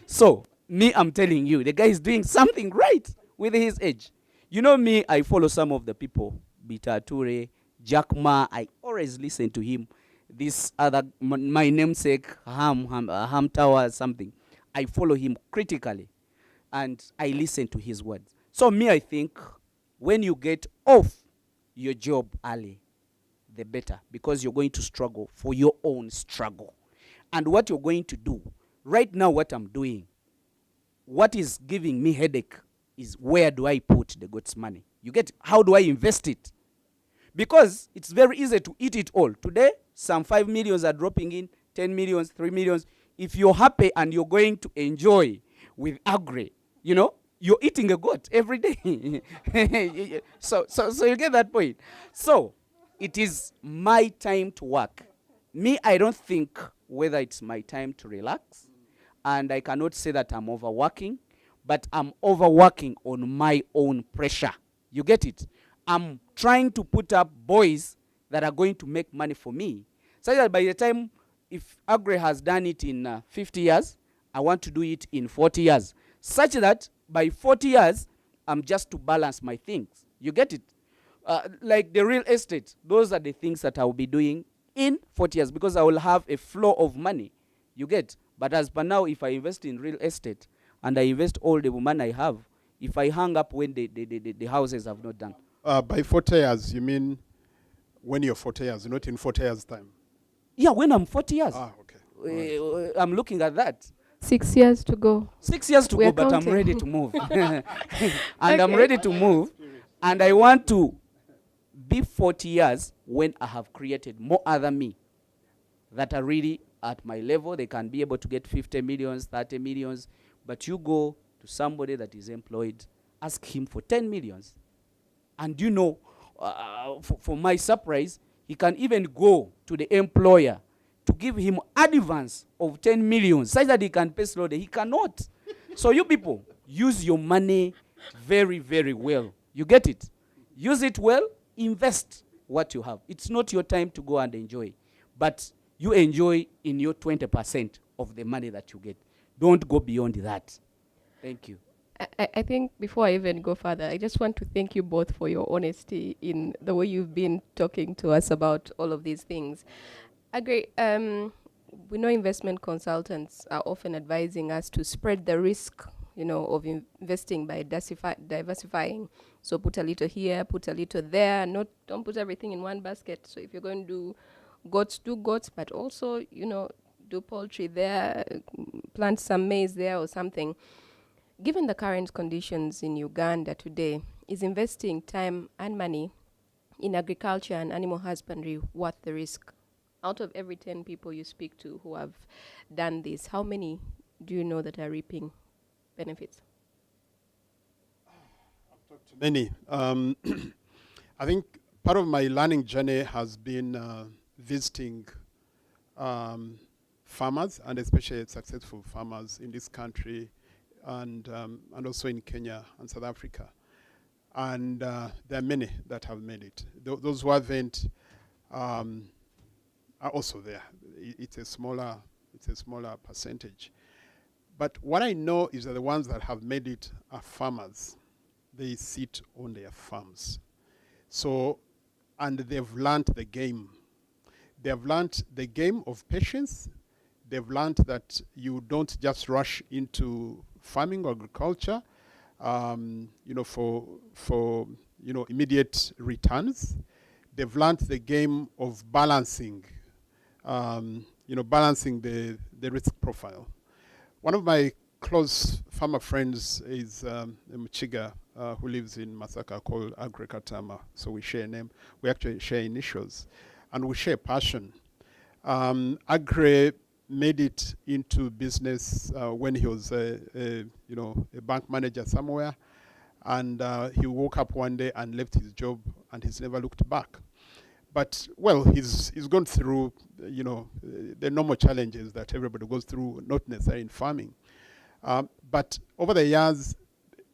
So me, I'm telling you, the guy is doing something right with his age. Me, I follow some of the people, Bita Ture, Jack Ma. I always listen to him. This other, my namesake, Ham Tower, something. I follow him critically, and I listen to his words. So me, I think, when you get off your job early, the better, because you're going to struggle for your own struggle. And what you're going to do, right now what I'm doing, what is giving me headache is where do I put the God's money? You get, how do I invest it? Because it's very easy to eat it all. Today, some 5 millions are dropping in, 10 millions, 3 millions. If you're happy and you're going to enjoy with agri, you know, you're eating a goat every day. So you get that point. So it is my time to work. Me, I don't think whether it's my time to relax. And I cannot say that I'm overworking, but I'm overworking on my own pressure. You get it? I'm trying to put up boys that are going to make money for me, so that by the time, if Agri has done it in 50 years, I want to do it in 40 years, such that by 40 years, I'm just to balance my things. You get it? Like the real estate, those are the things that I will be doing in 40 years, because I will have a flow of money. You get? But as per now, if I invest in real estate and I invest all the money I have, if I hang up when the houses have not done. By 40 years, you mean when you're 40 years, not in 40 years' time? Yeah, when I'm 40 years. Okay. Right. I'm looking at that. 6 years to go. 6 years to We go, are but I'm counting. ready to move. And I'm ready to move. And I want to be 40 years when I have created more other me that are really at my level. They can be able to get 50 millions, 30 millions. But you go to somebody that is employed, ask him for 10 millions. And you know, for my surprise, he can even go to the employer to give him advance of 10 million, such that he can pay slowly. He cannot. So you people, use your money very, very well. You get it? Use it well, invest what you have. It's not your time to go and enjoy, but you enjoy in your 20% of the money that you get. Don't go beyond that. Thank you. I think before I even go further, I just want to thank you both for your honesty in the way you've been talking to us about all of these things. Agri, we know investment consultants are often advising us to spread the risk, you know, of investing by diversifying. So put a little here, put a little there. Don't put everything in one basket. So if you're going to do goats, but also, you know, do poultry there, plant some maize there or something. Given the current conditions in Uganda today, is investing time and money in agriculture and animal husbandry worth the risk? Out of every 10 people you speak to who have done this, how many do you know that are reaping benefits? I've talked to many. I think part of my learning journey has been visiting farmers, and especially successful farmers in this country, and also in Kenya and South Africa. And there are many that have made it. Those who haven't are also there. It's a smaller percentage. But what I know is that the ones that have made it are farmers. They sit on their farms. So, and they've learned the game. They've learned the game of patience. They've learned that you don't just rush into farming or agriculture, you know, for you know, immediate returns. They've learned the game of balancing, you know, balancing the risk profile. One of my close farmer friends is a Mchiga who lives in Masaka, called Agri Katama. So we share a name. We actually share initials, and we share passion. Agri made it into business when he was you know, a bank manager somewhere, and he woke up one day and left his job, and he's never looked back. But well, he's gone through, you know, the normal challenges that everybody goes through, not necessarily in farming. But over the years,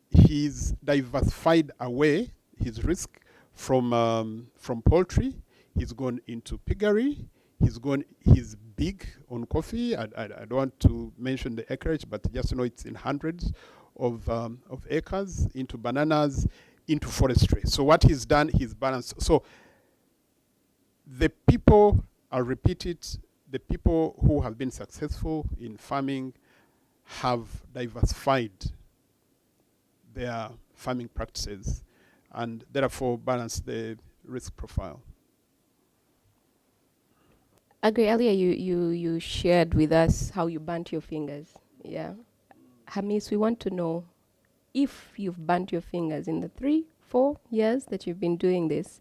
he's diversified away his risk from poultry. He's gone into piggery. He's big on coffee. I don't want to mention the acreage, but just know it's in hundreds of acres, into bananas, into forestry. So what he's done, he's balanced. So the people, I'll repeat it, the people who have been successful in farming have diversified their farming practices and therefore balance the risk profile. Agri, earlier you shared with us how you burnt your fingers. Yeah. Hamis, we want to know if you've burnt your fingers in the 3-4 years that you've been doing this,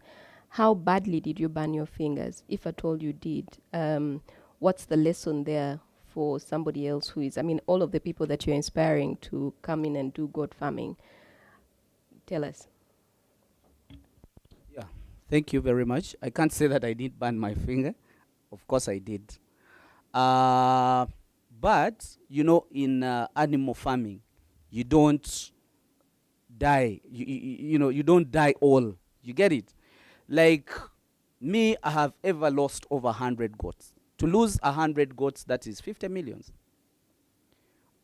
how badly did you burn your fingers, if at all you did? What's the lesson there for somebody else who is, I mean, all of the people that you're inspiring to come in and do goat farming? Tell us. Yeah, thank you very much. I can't say that I didn't burn my finger. Of course I did. But, you know, in animal farming, you don't die. You know, you don't die all. You get it? Like me, I have ever lost over 100 goats. To lose 100 goats, that is 50 millions.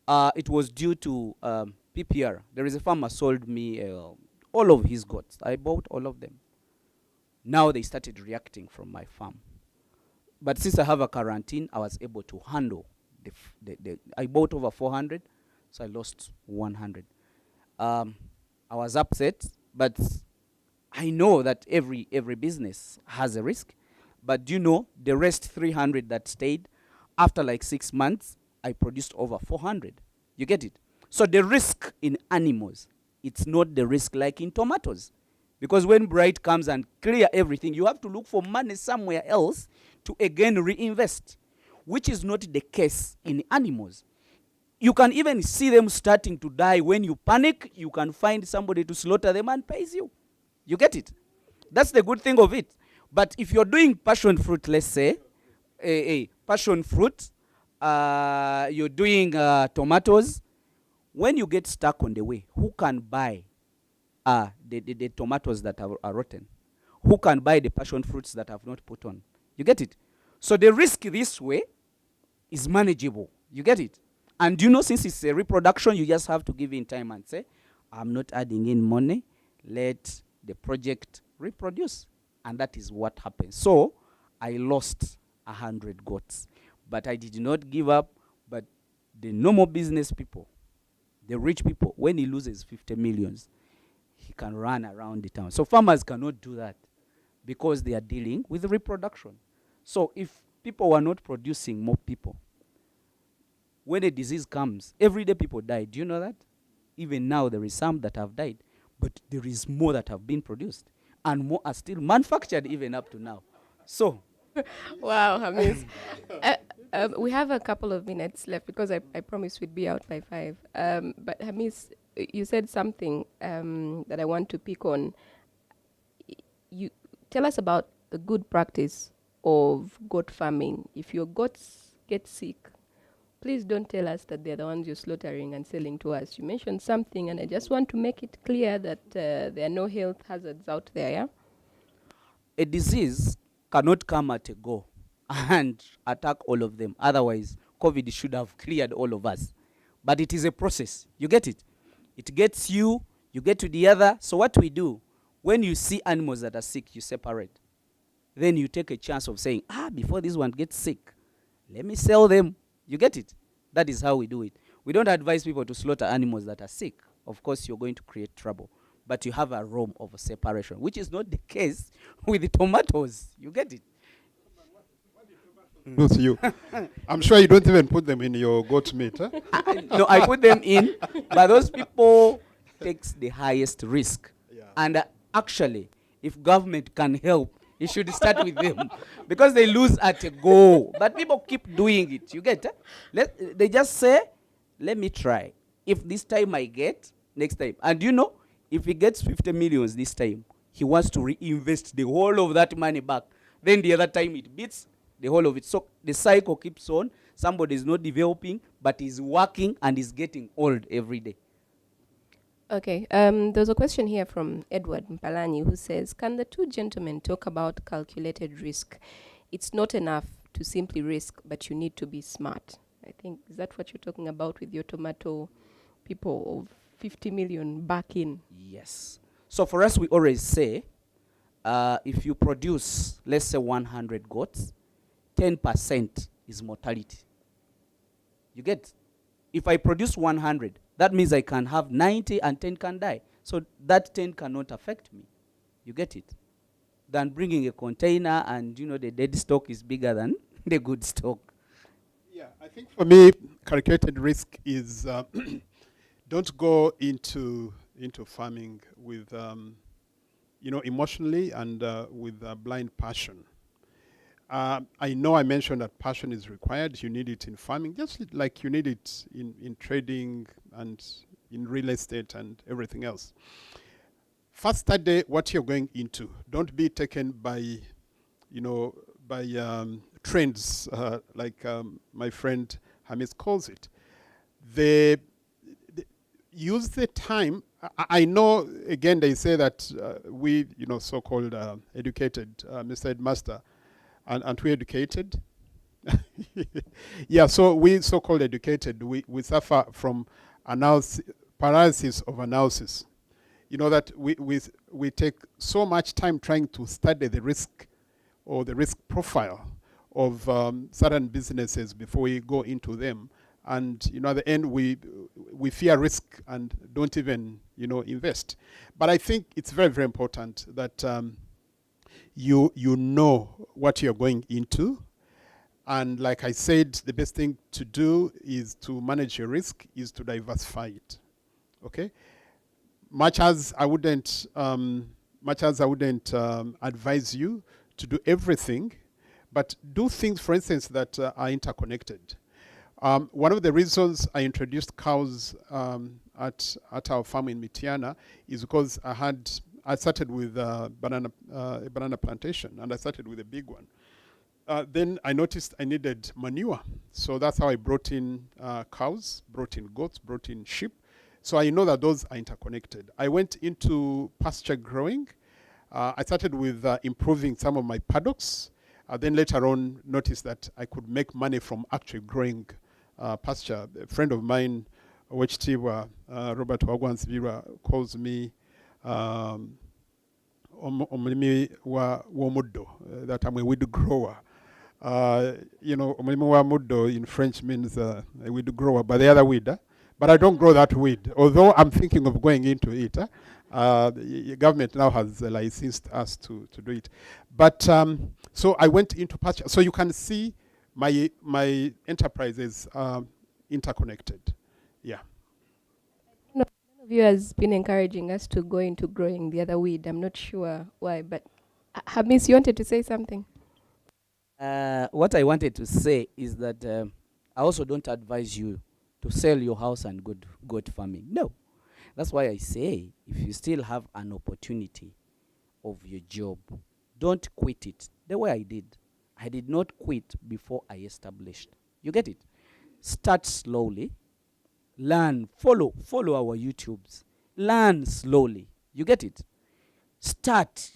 It was due to PPR. There is a farmer sold me all of his goats. I bought all of them. Now they started reacting from my farm. But since I have a quarantine, I was able to handle I bought over 400, so I lost 100. I was upset, but I know that every business has a risk. But you know, the rest 300 that stayed, after like 6 months, I produced over 400. You get it? So the risk in animals, it's not the risk like in tomatoes. Because when Bright comes and clear everything, you have to look for money somewhere else to again reinvest, which is not the case in animals. You can even see them starting to die. When you panic, you can find somebody to slaughter them and pays you. You get it? That's the good thing of it. But if you're doing passion fruit, let's say, passion fruit, you're doing tomatoes, when you get stuck on the way, who can buy the tomatoes that are rotten? Who can buy the passion fruits that have not put on? You get it? So the risk this way is manageable. You get it? And you know, since it's a reproduction, you just have to give in time and say, I'm not adding in money. Let the project reproduce. And that is what happened. So I lost 100 goats. But I did not give up. But the normal business people, the rich people, when he loses 50 millions, he can run around the town. So farmers cannot do that because they are dealing with reproduction. So if people were not producing more people, when a disease comes, every day people die. Do you know that? Even now there is some that have died, but there is more that have been produced. And more are still manufactured even up to now. So Wow, Hamis. We have a couple of minutes left because I promised we'd be out by 5. But Hamis, you said something that I want to pick on. You tell us about the good practice of goat farming. If your goats get sick, please don't tell us that they're the ones you're slaughtering and selling to us. You mentioned something, and I just want to make it clear that there are no health hazards out there, yeah? a disease cannot come at a go and attack all of them. Otherwise, COVID should have cleared all of us. But it is a process. You get it? It gets you, you get to the other. So what we do, when you see animals that are sick, you separate. Then you take a chance of saying, before this one gets sick, let me sell them. You get it? That is how we do it. We don't advise people to slaughter animals that are sick. Of course, you're going to create trouble. But you have a room of separation, which is not the case with the tomatoes. You get it? Do to you. I'm sure you don't even put them in your goat meat. Huh? No, I put them in, but those people takes the highest risk. Yeah. And actually, if government can help, it should start with them because they lose at a go. But people keep doing it. You get? They just say, let me try. If this time I get, next time. And you know, if he gets 50 millions this time, he wants to reinvest the whole of that money back. Then the other time it beats the whole of it. So the cycle keeps on. Somebody is not developing, but is working and is getting old every day. Okay, there's a question here from Edward Mpalani who says, can the two gentlemen talk about calculated risk? It's not enough to simply risk, but you need to be smart. I think, is that what you're talking about with your tomato people of 50 million back in? Yes. So for us, we always say, if you produce, let's say 100 goats, 10% is mortality. You get? If I produce 100, that means I can have 90 and 10 can die. So that 10 cannot affect me. You get it? Than bringing a container and, you know, the dead stock is bigger than the good stock. Yeah, I think for me, calculated risk is don't go into farming with emotionally and with blind passion. I know I mentioned that passion is required. You need it in farming, just like you need it in trading and in real estate and everything else. First, study what you're going into. Don't be taken by, trends, like my friend Hamis calls it. The use the time. I know, again, they say that we, so-called educated, Mr. Headmaster, and we educated. Yeah, so we so-called educated, we suffer from paralysis of analysis. You know that we take so much time trying to study the risk or the risk profile of certain businesses before we go into them. And at the end, we fear risk and don't even invest. But I think it's very, very important that you know what you're going into. And like I said, the best thing to do is to manage your risk, is to diversify it. Okay. Much as I wouldn't advise you to do everything, but do things, for instance, that are interconnected. One of the reasons I introduced cows at our farm in Mitiana is because I started with a banana plantation, and I started with a big one. Then I noticed I needed manure, so that's how I brought in cows, brought in goats, brought in sheep. So I know that those are interconnected. I went into pasture growing. I started with improving some of my paddocks. Then later on noticed that I could make money from actually growing pasture. A friend of mine, Wechitiwa, Robert Wagwansibira, calls me omulimi wa muddo, that I'm a weed grower. Omulimi wa muddo in French means a weed grower, but the other weed. But I don't grow that weed, although I'm thinking of going into it. The government now has licensed us to do it. But so I went into pasture. So you can see my enterprises interconnected. Yeah. None of you has been encouraging us to go into growing the other weed. I'm not sure why, but Hamis, you wanted to say something? What I wanted to say is that I also don't advise you to sell your house and go goat farming. No. That's why I say, if you still have an opportunity of your job, don't quit it the way I did. I did not quit before I established. You get it? Start slowly. Learn. Follow our YouTubes. Learn slowly. You get it? Start.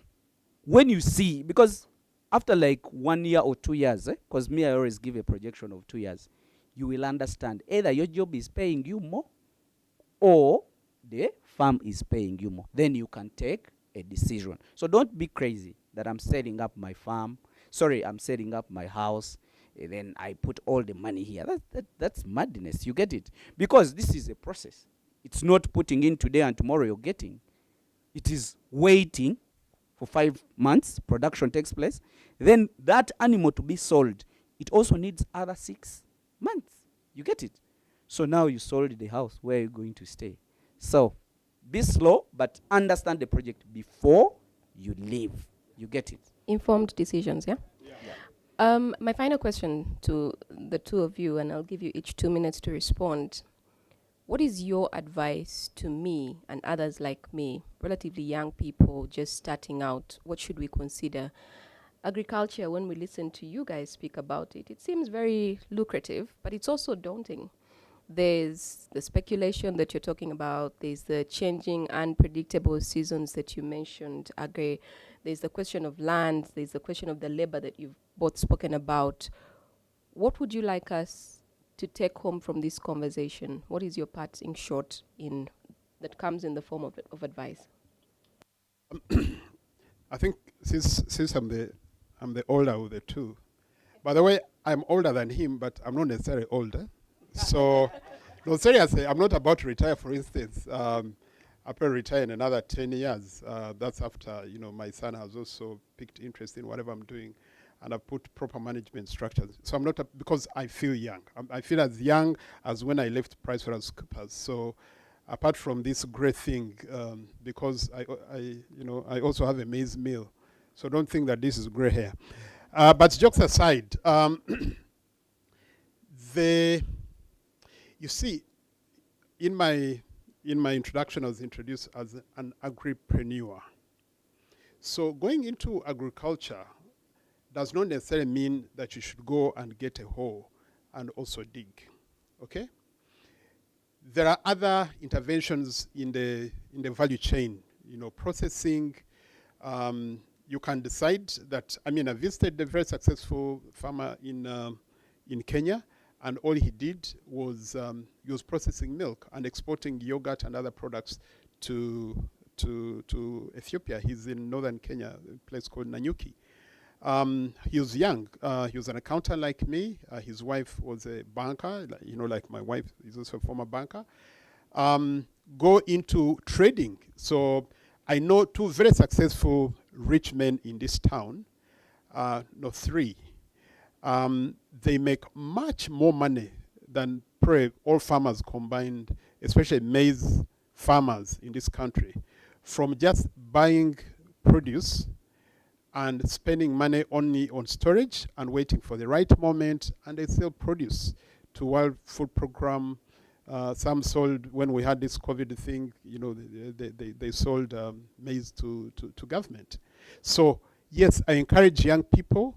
When you see, because after like 1 year or 2 years, because me, I always give a projection of 2 years, you will understand either your job is paying you more or the farm is paying you more. Then you can take a decision. So don't be crazy that I'm setting up my farm. Sorry, I'm setting up my house. And then I put all the money here. That's madness. You get it? Because this is a process. It's not putting in today and tomorrow you're getting. It is waiting for 5 months. Production takes place. Then that animal to be sold, it also needs other 6 months. You get it? So now you sold the house. Where are you going to stay? So be slow, but understand the project before you leave. You get it? Informed decisions, yeah? My final question to the two of you, and I'll give you each 2 minutes to respond. What is your advice to me and others like me, relatively young people just starting out? What should we consider? Agriculture, when we listen to you guys speak about it, it seems very lucrative, but it's also daunting. There's the speculation that you're talking about. There's the changing, unpredictable seasons that you mentioned, Agri. There's the question of land. There's the question of the labor that you've both spoken about. What would you like us to take home from this conversation? What is your part, in short, that comes in the form of advice? I think since I'm the older of the two. By the way, I'm older than him, but I'm not necessarily older. So, no, seriously, I'm not about to retire, for instance. I'll probably retire in another 10 years. That's after, my son has also picked interest in whatever I'm doing, and I've put proper management structures. So I'm not, because I feel young. I feel as young as when I left PricewaterhouseCoopers. So apart from this great thing, because I also have a maize mill. So don't think that this is gray hair. But jokes aside, you see, in my introduction, I was introduced as an agripreneur. So going into agriculture does not necessarily mean that you should go and get a hoe and also dig, okay? There are other interventions in the value chain, processing. You can decide that, I visited a very successful farmer in Kenya, and all he did was he was processing milk and exporting yogurt and other products to Ethiopia. He's in northern Kenya, a place called Nanyuki. He was young. He was an accountant like me. His wife was a banker, like my wife is also a former banker. Go into trading. So I know two very successful rich men in this town, three. They make much more money than probably all farmers combined, especially maize farmers in this country, from just buying produce and spending money only on storage and waiting for the right moment, and they sell produce to World Food Program. Some sold, when we had this COVID thing, they sold maize to government. So yes, I encourage young people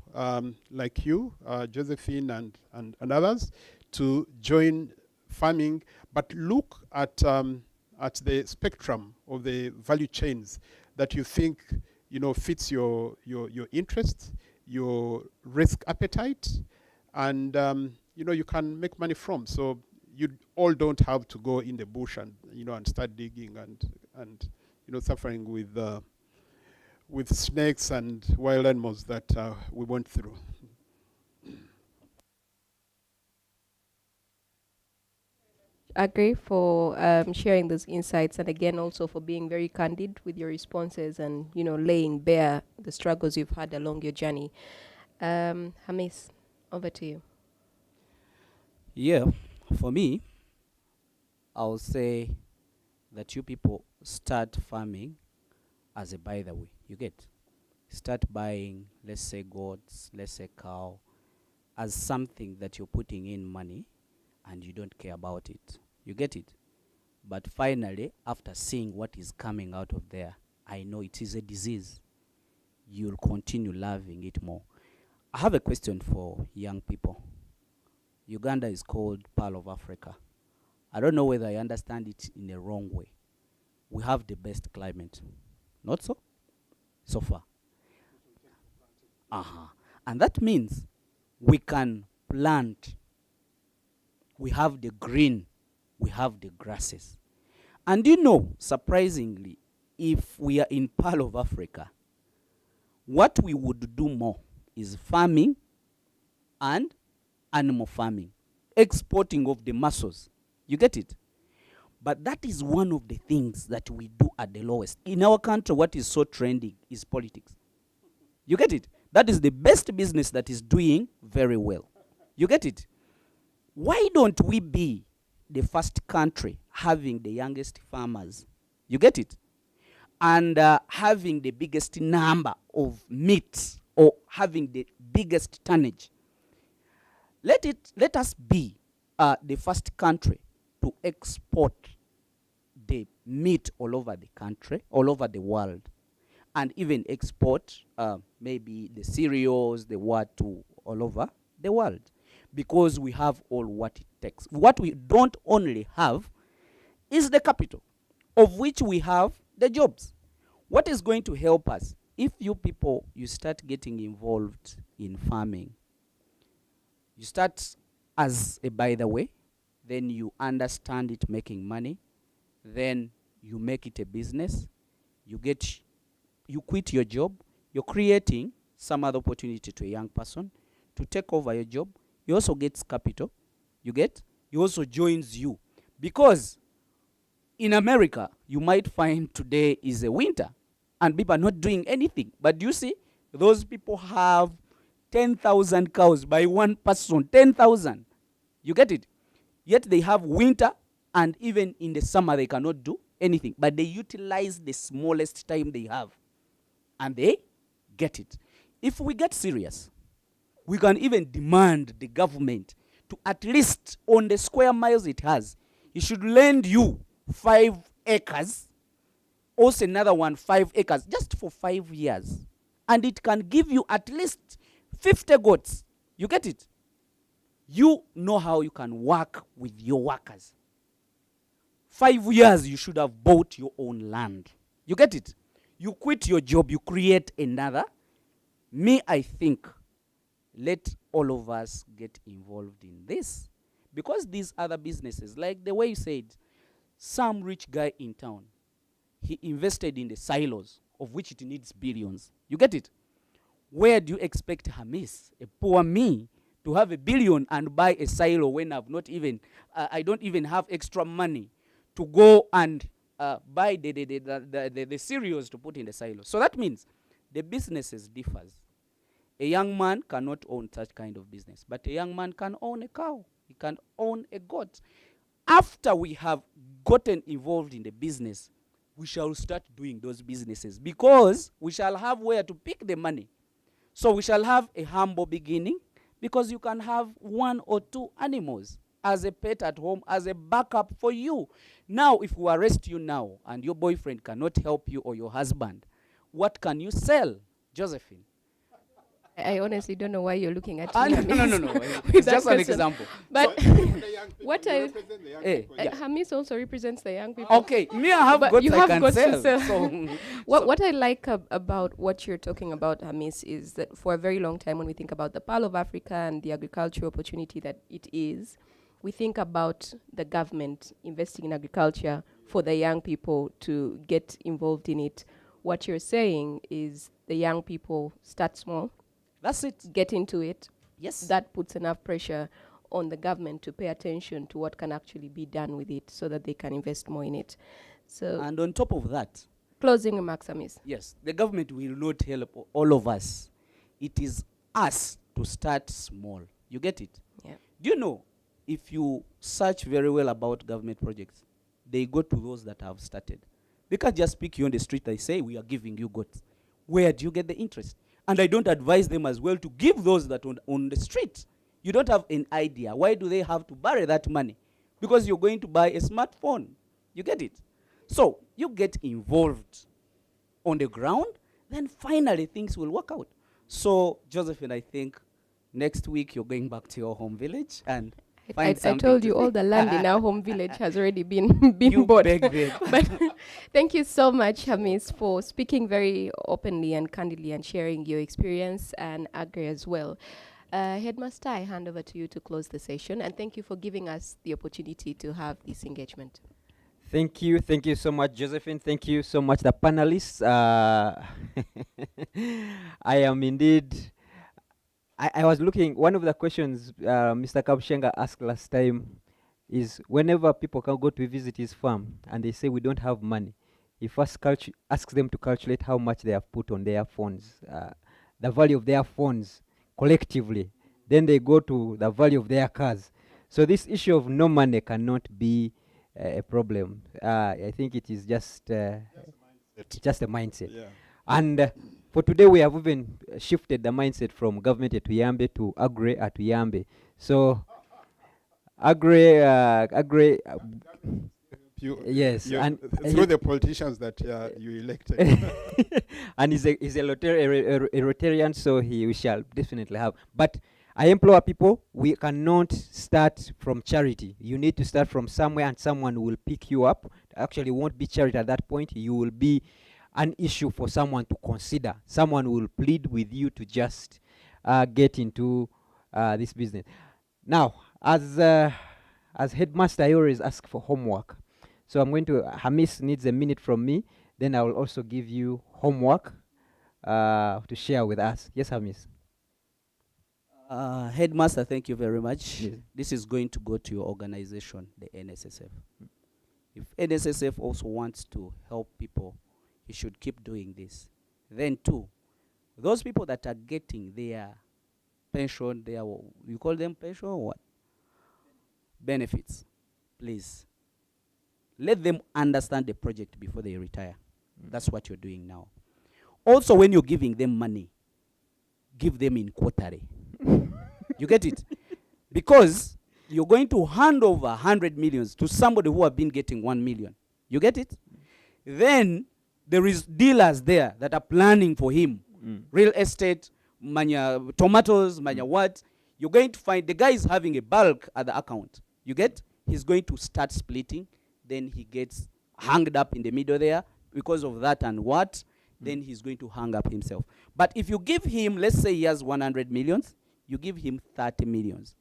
like you, Josephine and others, to join farming, but look at the spectrum of the value chains that you think fits your interests, your risk appetite, and you can make money from. So you all don't have to go in the bush and and start digging and suffering with snakes and wild animals that we went through. Agri, for sharing those insights, and again also for being very candid with your responses and laying bare the struggles you've had along your journey. Hamis, over to you. Yeah, for me, I'll say that you people start farming as a by the way. You get? Start buying, let's say goats, let's say cow, as something that you're putting in money and you don't care about it. You get it? But finally, after seeing what is coming out of there, I know it is a disease. You'll continue loving it more. I have a question for young people. Uganda is called Pearl of Africa. I don't know whether I understand it in a wrong way. We have the best climate. Not so? So far. And that means we can plant. We have the green. We have the grasses. And surprisingly, if we are in Pearl of Africa, what we would do more is farming and animal farming, exporting of the muscles. You get it? But that is one of the things that we do at the lowest. In our country, what is so trending is politics. You get it? That is the best business that is doing very well. You get it? Why don't we be the first country having the youngest farmers? You get it? And having the biggest number of meat, or having the biggest tonnage. Let us be the first country to export the meat all over the country, all over the world, and even export maybe the cereals, the what to all over the world, because we have all what it takes. What we don't only have is the capital, of which we have the jobs. What is going to help us? If you people, you start getting involved in farming, you start as a by the way, then you understand it making money, then you make it a business, you quit your job, you're creating some other opportunity to a young person to take over your job. He also gets capital. He also joins you. Because in America, you might find today is a winter and people are not doing anything. But you see, those people have 10,000 cows by one person, 10,000. You get it? Yet they have winter and even in the summer they cannot do anything, but they utilize the smallest time they have and they get it. If we get serious, we can even demand the government to, at least on the square miles it has, it should lend you 5 acres, also another one 5 acres, just for 5 years. And it can give you at least 50 goats. You get it? You know how you can work with your workers. 5 years you should have bought your own land. You get it? You quit your job, you create another. Me, I think, let all of us get involved in this. Because these other businesses, like the way you said, some rich guy in town, he invested in the silos, of which it needs billions. You get it? Where do you expect Hamis, a poor me, to have $1 billion and buy a silo when I've not even, I don't even have extra money to go and buy the cereals to put in the silo? So that means the businesses differs. A young man cannot own such kind of business, but a young man can own a cow. He can own a goat. After we have gotten involved in the business, we shall start doing those businesses because we shall have where to pick the money. So we shall have a humble beginning, because you can have 1 or 2 animals as a pet at home, as a backup for you. Now, if we arrest you now and your boyfriend cannot help you or your husband, what can you sell, Josephine? I honestly don't know why you're looking at No. me. It's that just an question. example. But What I- represent the young Eh, people. yeah. Hamis also represents the young people. Okay, me, I have But goats you I have can goats to sell. sell. What I like about what you're talking about, Hamis, is that for a very long time, when we think about the Pearl of Africa and the agricultural opportunity that it is, we think about the government investing in agriculture for the young people to get involved in it. What you're saying is the young people start small, That's it. get into it. Yes. That puts enough pressure on the government to pay attention to what can actually be done with it so that they can invest more in it. So, And on top of that, closing remarks, Hamis. yes, the government will not help all of us. It is us to start small. You get it? Yeah. Do you know, if you search very well about government projects, they go to those that have started. They can't just pick you on the street and say, we are giving you goats. Where do you get the interest? And I don't advise them as well to give those that on the street. You don't have an idea. Why do they have to borrow that money? Because you're going to buy a smartphone. You get it? So you get involved on the ground, then finally things will work out. So, Josephine, I think next week you're going back to your home village and I find told something you to all the land in our home village has already been You bought. beg them. But thank you so much, Hamis, for speaking very openly and candidly and sharing your experience and Agri as well. Headmaster, I hand over to you to close the session, and thank you for giving us the opportunity to have this engagement. Thank you so much, Josephine. Thank you so much, the panelists. I am indeed. I was looking. One of the questions Mr. Kabshenga asked last time is, whenever people can go to visit his farm and they say we don't have money, he first asks them to calculate how much they have put on their phones, the value of their phones collectively. Then they go to the value of their cars. So this issue of no money cannot be a problem. I think it is just a mindset. Yeah. And for today, we have even shifted the mindset from government at Yambe to Agri at Yambe. So Agri, yes, and through the politicians that you elected. and he's a Rotarian, so we shall definitely have. But I implore people, we cannot start from charity. You need to start from somewhere, and someone will pick you up. Actually, it won't be charity at that point. You will be an issue for someone to consider. Someone will plead with you to just get into this business. Now, as headmaster, I always ask for homework. So I'm going to, Hamis needs a minute from me. Then I will also give you homework to share with us. Yes, Hamis. Headmaster, thank you very much. Yes. This is going to go to your organization, the NSSF. If NSSF also wants to help people, he should keep doing this. Then too, those people that are getting their pension, you call them pension or what? Benefits. Please Let them understand the project before they retire. That's what you're doing now. Also, when you're giving them money, give them in quarterly. You get it? Because you're going to hand over 100 millions to somebody who have been getting 1 million. You get it? Then there is dealers there that are planning for him. Real estate, manya tomatoes, manya what. You're going to find the guy is having a bulk at the account. You get? He's going to start splitting. Then he gets hanged up in the middle there because of that and what. Then he's going to hang up himself. But if you give him, let's say he has 100 millions, you give him 30 millions.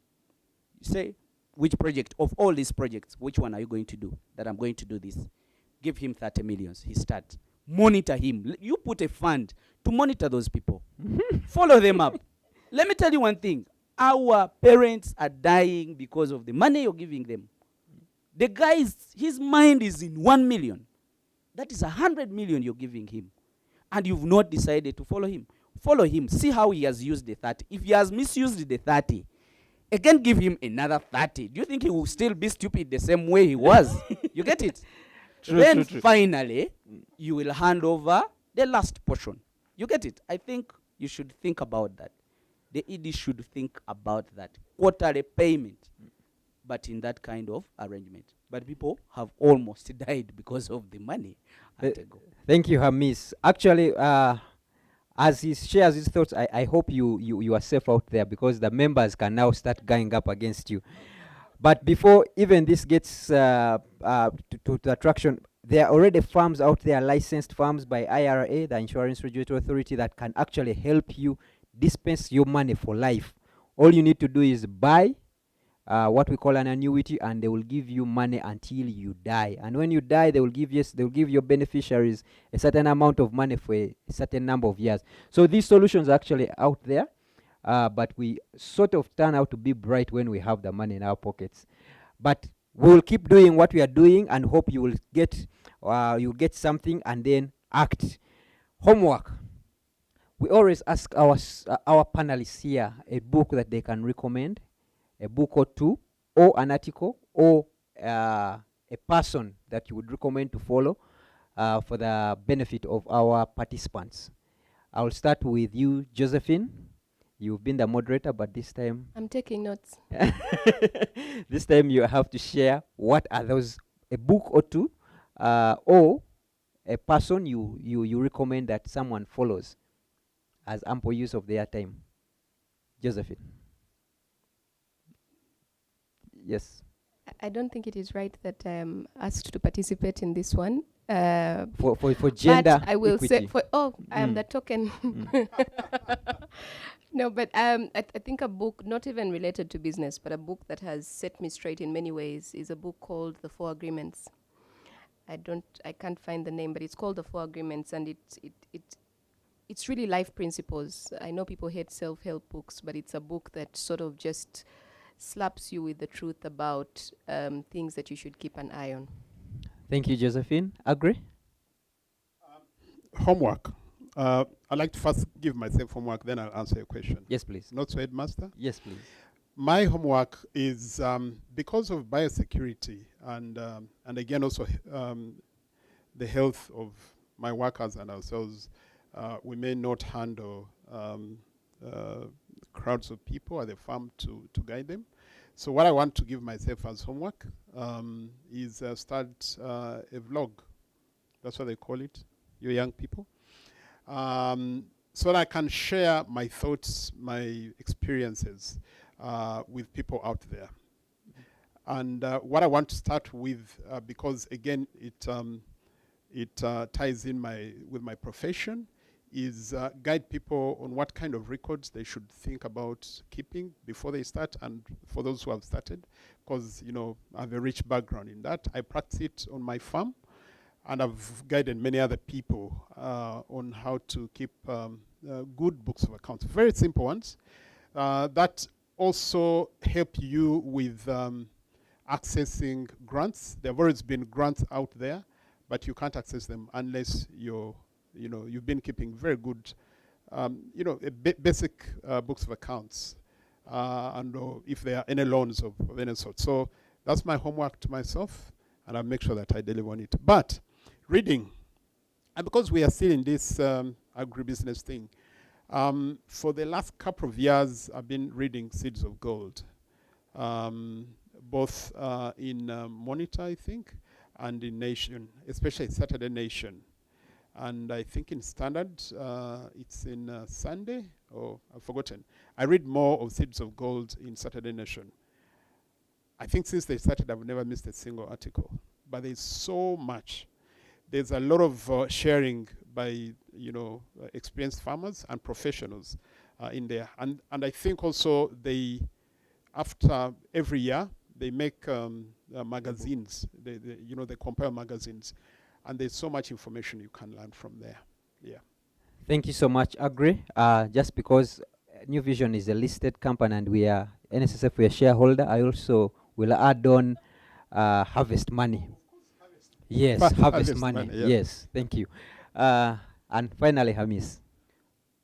You say, which project, of all these projects, which one are you going to do? That I'm going to do this. Give him 30 millions. He starts. Monitor him. You put a fund to monitor those people. Follow them up. Let me tell you one thing. Our parents are dying because of the money you're giving them. The guy, his mind is in 1 million. That is 100 million you're giving him. And you've not decided to follow him. Follow him. See how he has used the 30. If he has misused the 30, again give him another 30. Do you think he will still be stupid the same way he was? You get it? Then finally, you will hand over the last portion. You get it? I think you should think about that. The ED should think about that. Quarterly payment, but in that kind of arrangement. But people have almost died because of the money. Thank you, Hamis. Actually, as he shares his thoughts, I hope you are safe out there, because the members can now start going up against you. But before even this gets to the traction, there are already firms out there, licensed firms by IRA, the Insurance Regulatory Authority, that can actually help you dispense your money for life. All you need to do is buy what we call an annuity, and they will give you money until you die. And when you die, they will give your beneficiaries a certain amount of money for a certain number of years. So these solutions are actually out there, but we sort of turn out to be bright when we have the money in our pockets. But we will keep doing what we are doing and hope you will get something and then act. Homework. We always ask our panelists here a book that they can recommend, a book or two, or an article, or a person that you would recommend to follow for the benefit of our participants. I will start with you, Josephine. You've been the moderator, but this time... I'm taking notes. This time you have to share what are those, a book or two, or a person you recommend that someone follows as ample use of their time. Josephine. Yes. I don't think it is right that I am asked to participate in this one. For gender but I will equity. say, I am the token. No, but I think a book, not even related to business, but a book that has set me straight in many ways, is a book called The 4 Agreements. I can't find the name, but it's called The 4 Agreements, and it's really life principles. I know people hate self-help books, but it's a book that sort of just slaps you with the truth about things that you should keep an eye on. Thank you, Josephine. Agri? Homework. I'd like to first give myself homework, then I'll answer your question. Yes, please. Not so, Headmaster? Yes, please. My homework is because of biosecurity and again also the health of my workers and ourselves, we may not handle crowds of people at the farm to guide them. So what I want to give myself as homework is start a vlog. That's what they call it, you young people. So that I can share my thoughts, my experiences with people out there. And what I want to start with, because again it ties in with my profession, is guide people on what kind of records they should think about keeping before they start, and for those who have started, because I have a rich background in that. I practice it on my farm, and I've guided many other people on how to keep good books of accounts, very simple ones that also help you with accessing grants. There have always been grants out there, but you can't access them unless you've been keeping very good, basic books of accounts, and if there are any loans of any sort. So that's my homework to myself, and I'll make sure that I deliver on it. But reading, and because we are still in this agribusiness thing, for the last couple of years, I've been reading Seeds of Gold, both in Monitor, I think, and in Nation, especially Saturday Nation. And I think in Standard, it's in Sunday, or I've forgotten. I read more of Seeds of Gold in Saturday Nation. I think since they started, I've never missed a single article. But there's so much. There's a lot of sharing by, experienced farmers and professionals in there. And I think also they, after every year, they make magazines. They compare magazines. And there's so much information you can learn from there. Yeah. Thank you so much, Agri. Just because New Vision is a listed company and we are NSSF, we are shareholder, I also will add on Harvest Money. Yes, Harvest Money. Yeah. Yes, thank you. And finally, Hamis.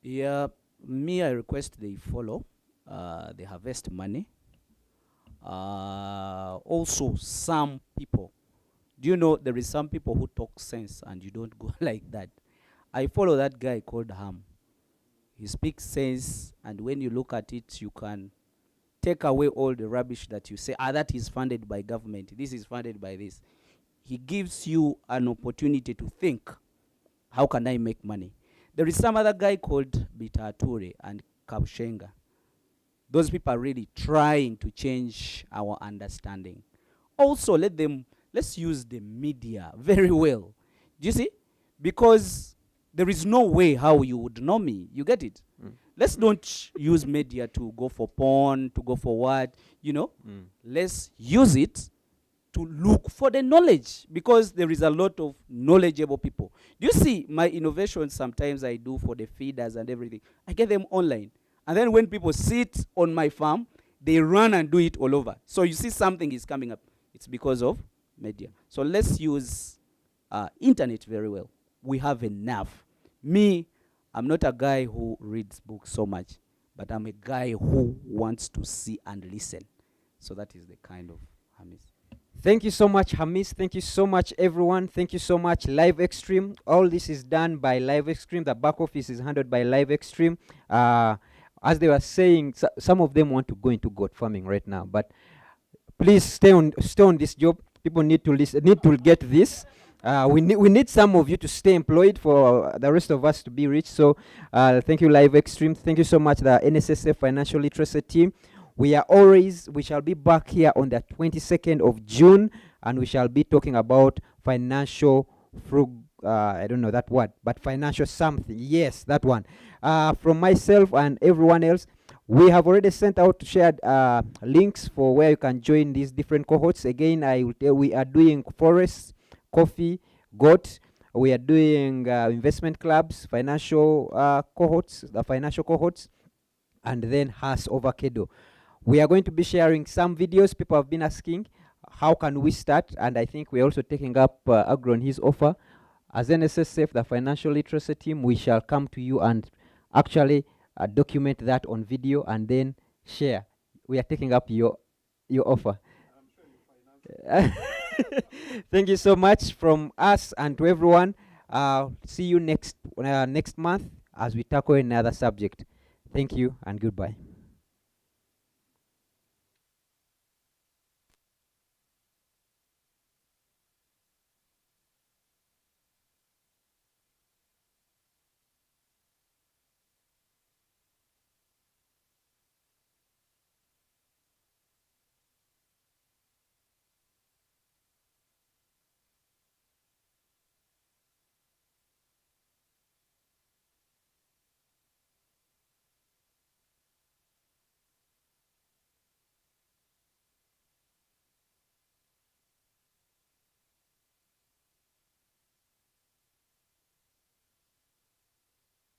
Yeah, me, I request they follow the Harvest Money. Also, some people, do you know there is some people who talk sense and you don't go like that? I follow that guy called Ham. He speaks sense, and when you look at it, you can take away all the rubbish that you say, that is funded by government, this is funded by this. He gives you an opportunity to think, how can I make money? There is some other guy called Bita Ature and Kabshenga. Those people are really trying to change our understanding. Also, let's use the media very well. Do you see? Because there is no way how you would know me. You get it? Let's don't use media to go for porn, to go for what, Let's use it to look for the knowledge, because there is a lot of knowledgeable people. Do you see my innovations sometimes I do for the feeders and everything? I get them online. And then when people sit on my farm, they run and do it all over. So you see something is coming up. It's because of media. So let's use internet very well. We have enough. Me, I'm not a guy who reads books so much, but I'm a guy who wants to see and listen. So that is the kind of Hamis. Thank you so much, Hamis. Thank you so much, everyone. Thank you so much, Live Extreme. All this is done by Live Extreme. The back office is handled by Live Extreme. As they were saying, some of them want to go into goat farming right now, but please stay on this job. People need to listen, need to get this. We need some of you to stay employed for the rest of us to be rich. So thank you, Live Extreme. Thank you so much, the NSSF Financial Literacy team. We shall be back here on the 22nd of June, and we shall be talking about financial I don't know that word, but financial something. Yes, that one. From myself and everyone else, we have already sent out shared links for where you can join these different cohorts. Again, I will tell we are doing forests, coffee, goat. We are doing investment clubs, financial cohorts, the financial cohorts, and then has avocado. We are going to be sharing some videos. People have been asking, how can we start? And I think we're also taking up Agro on his offer. As NSSF, the financial literacy team, we shall come to you and actually document that on video and then share. We are taking up your offer. Thank you so much from us and to everyone. See you next month as we tackle another subject. Thank you and goodbye.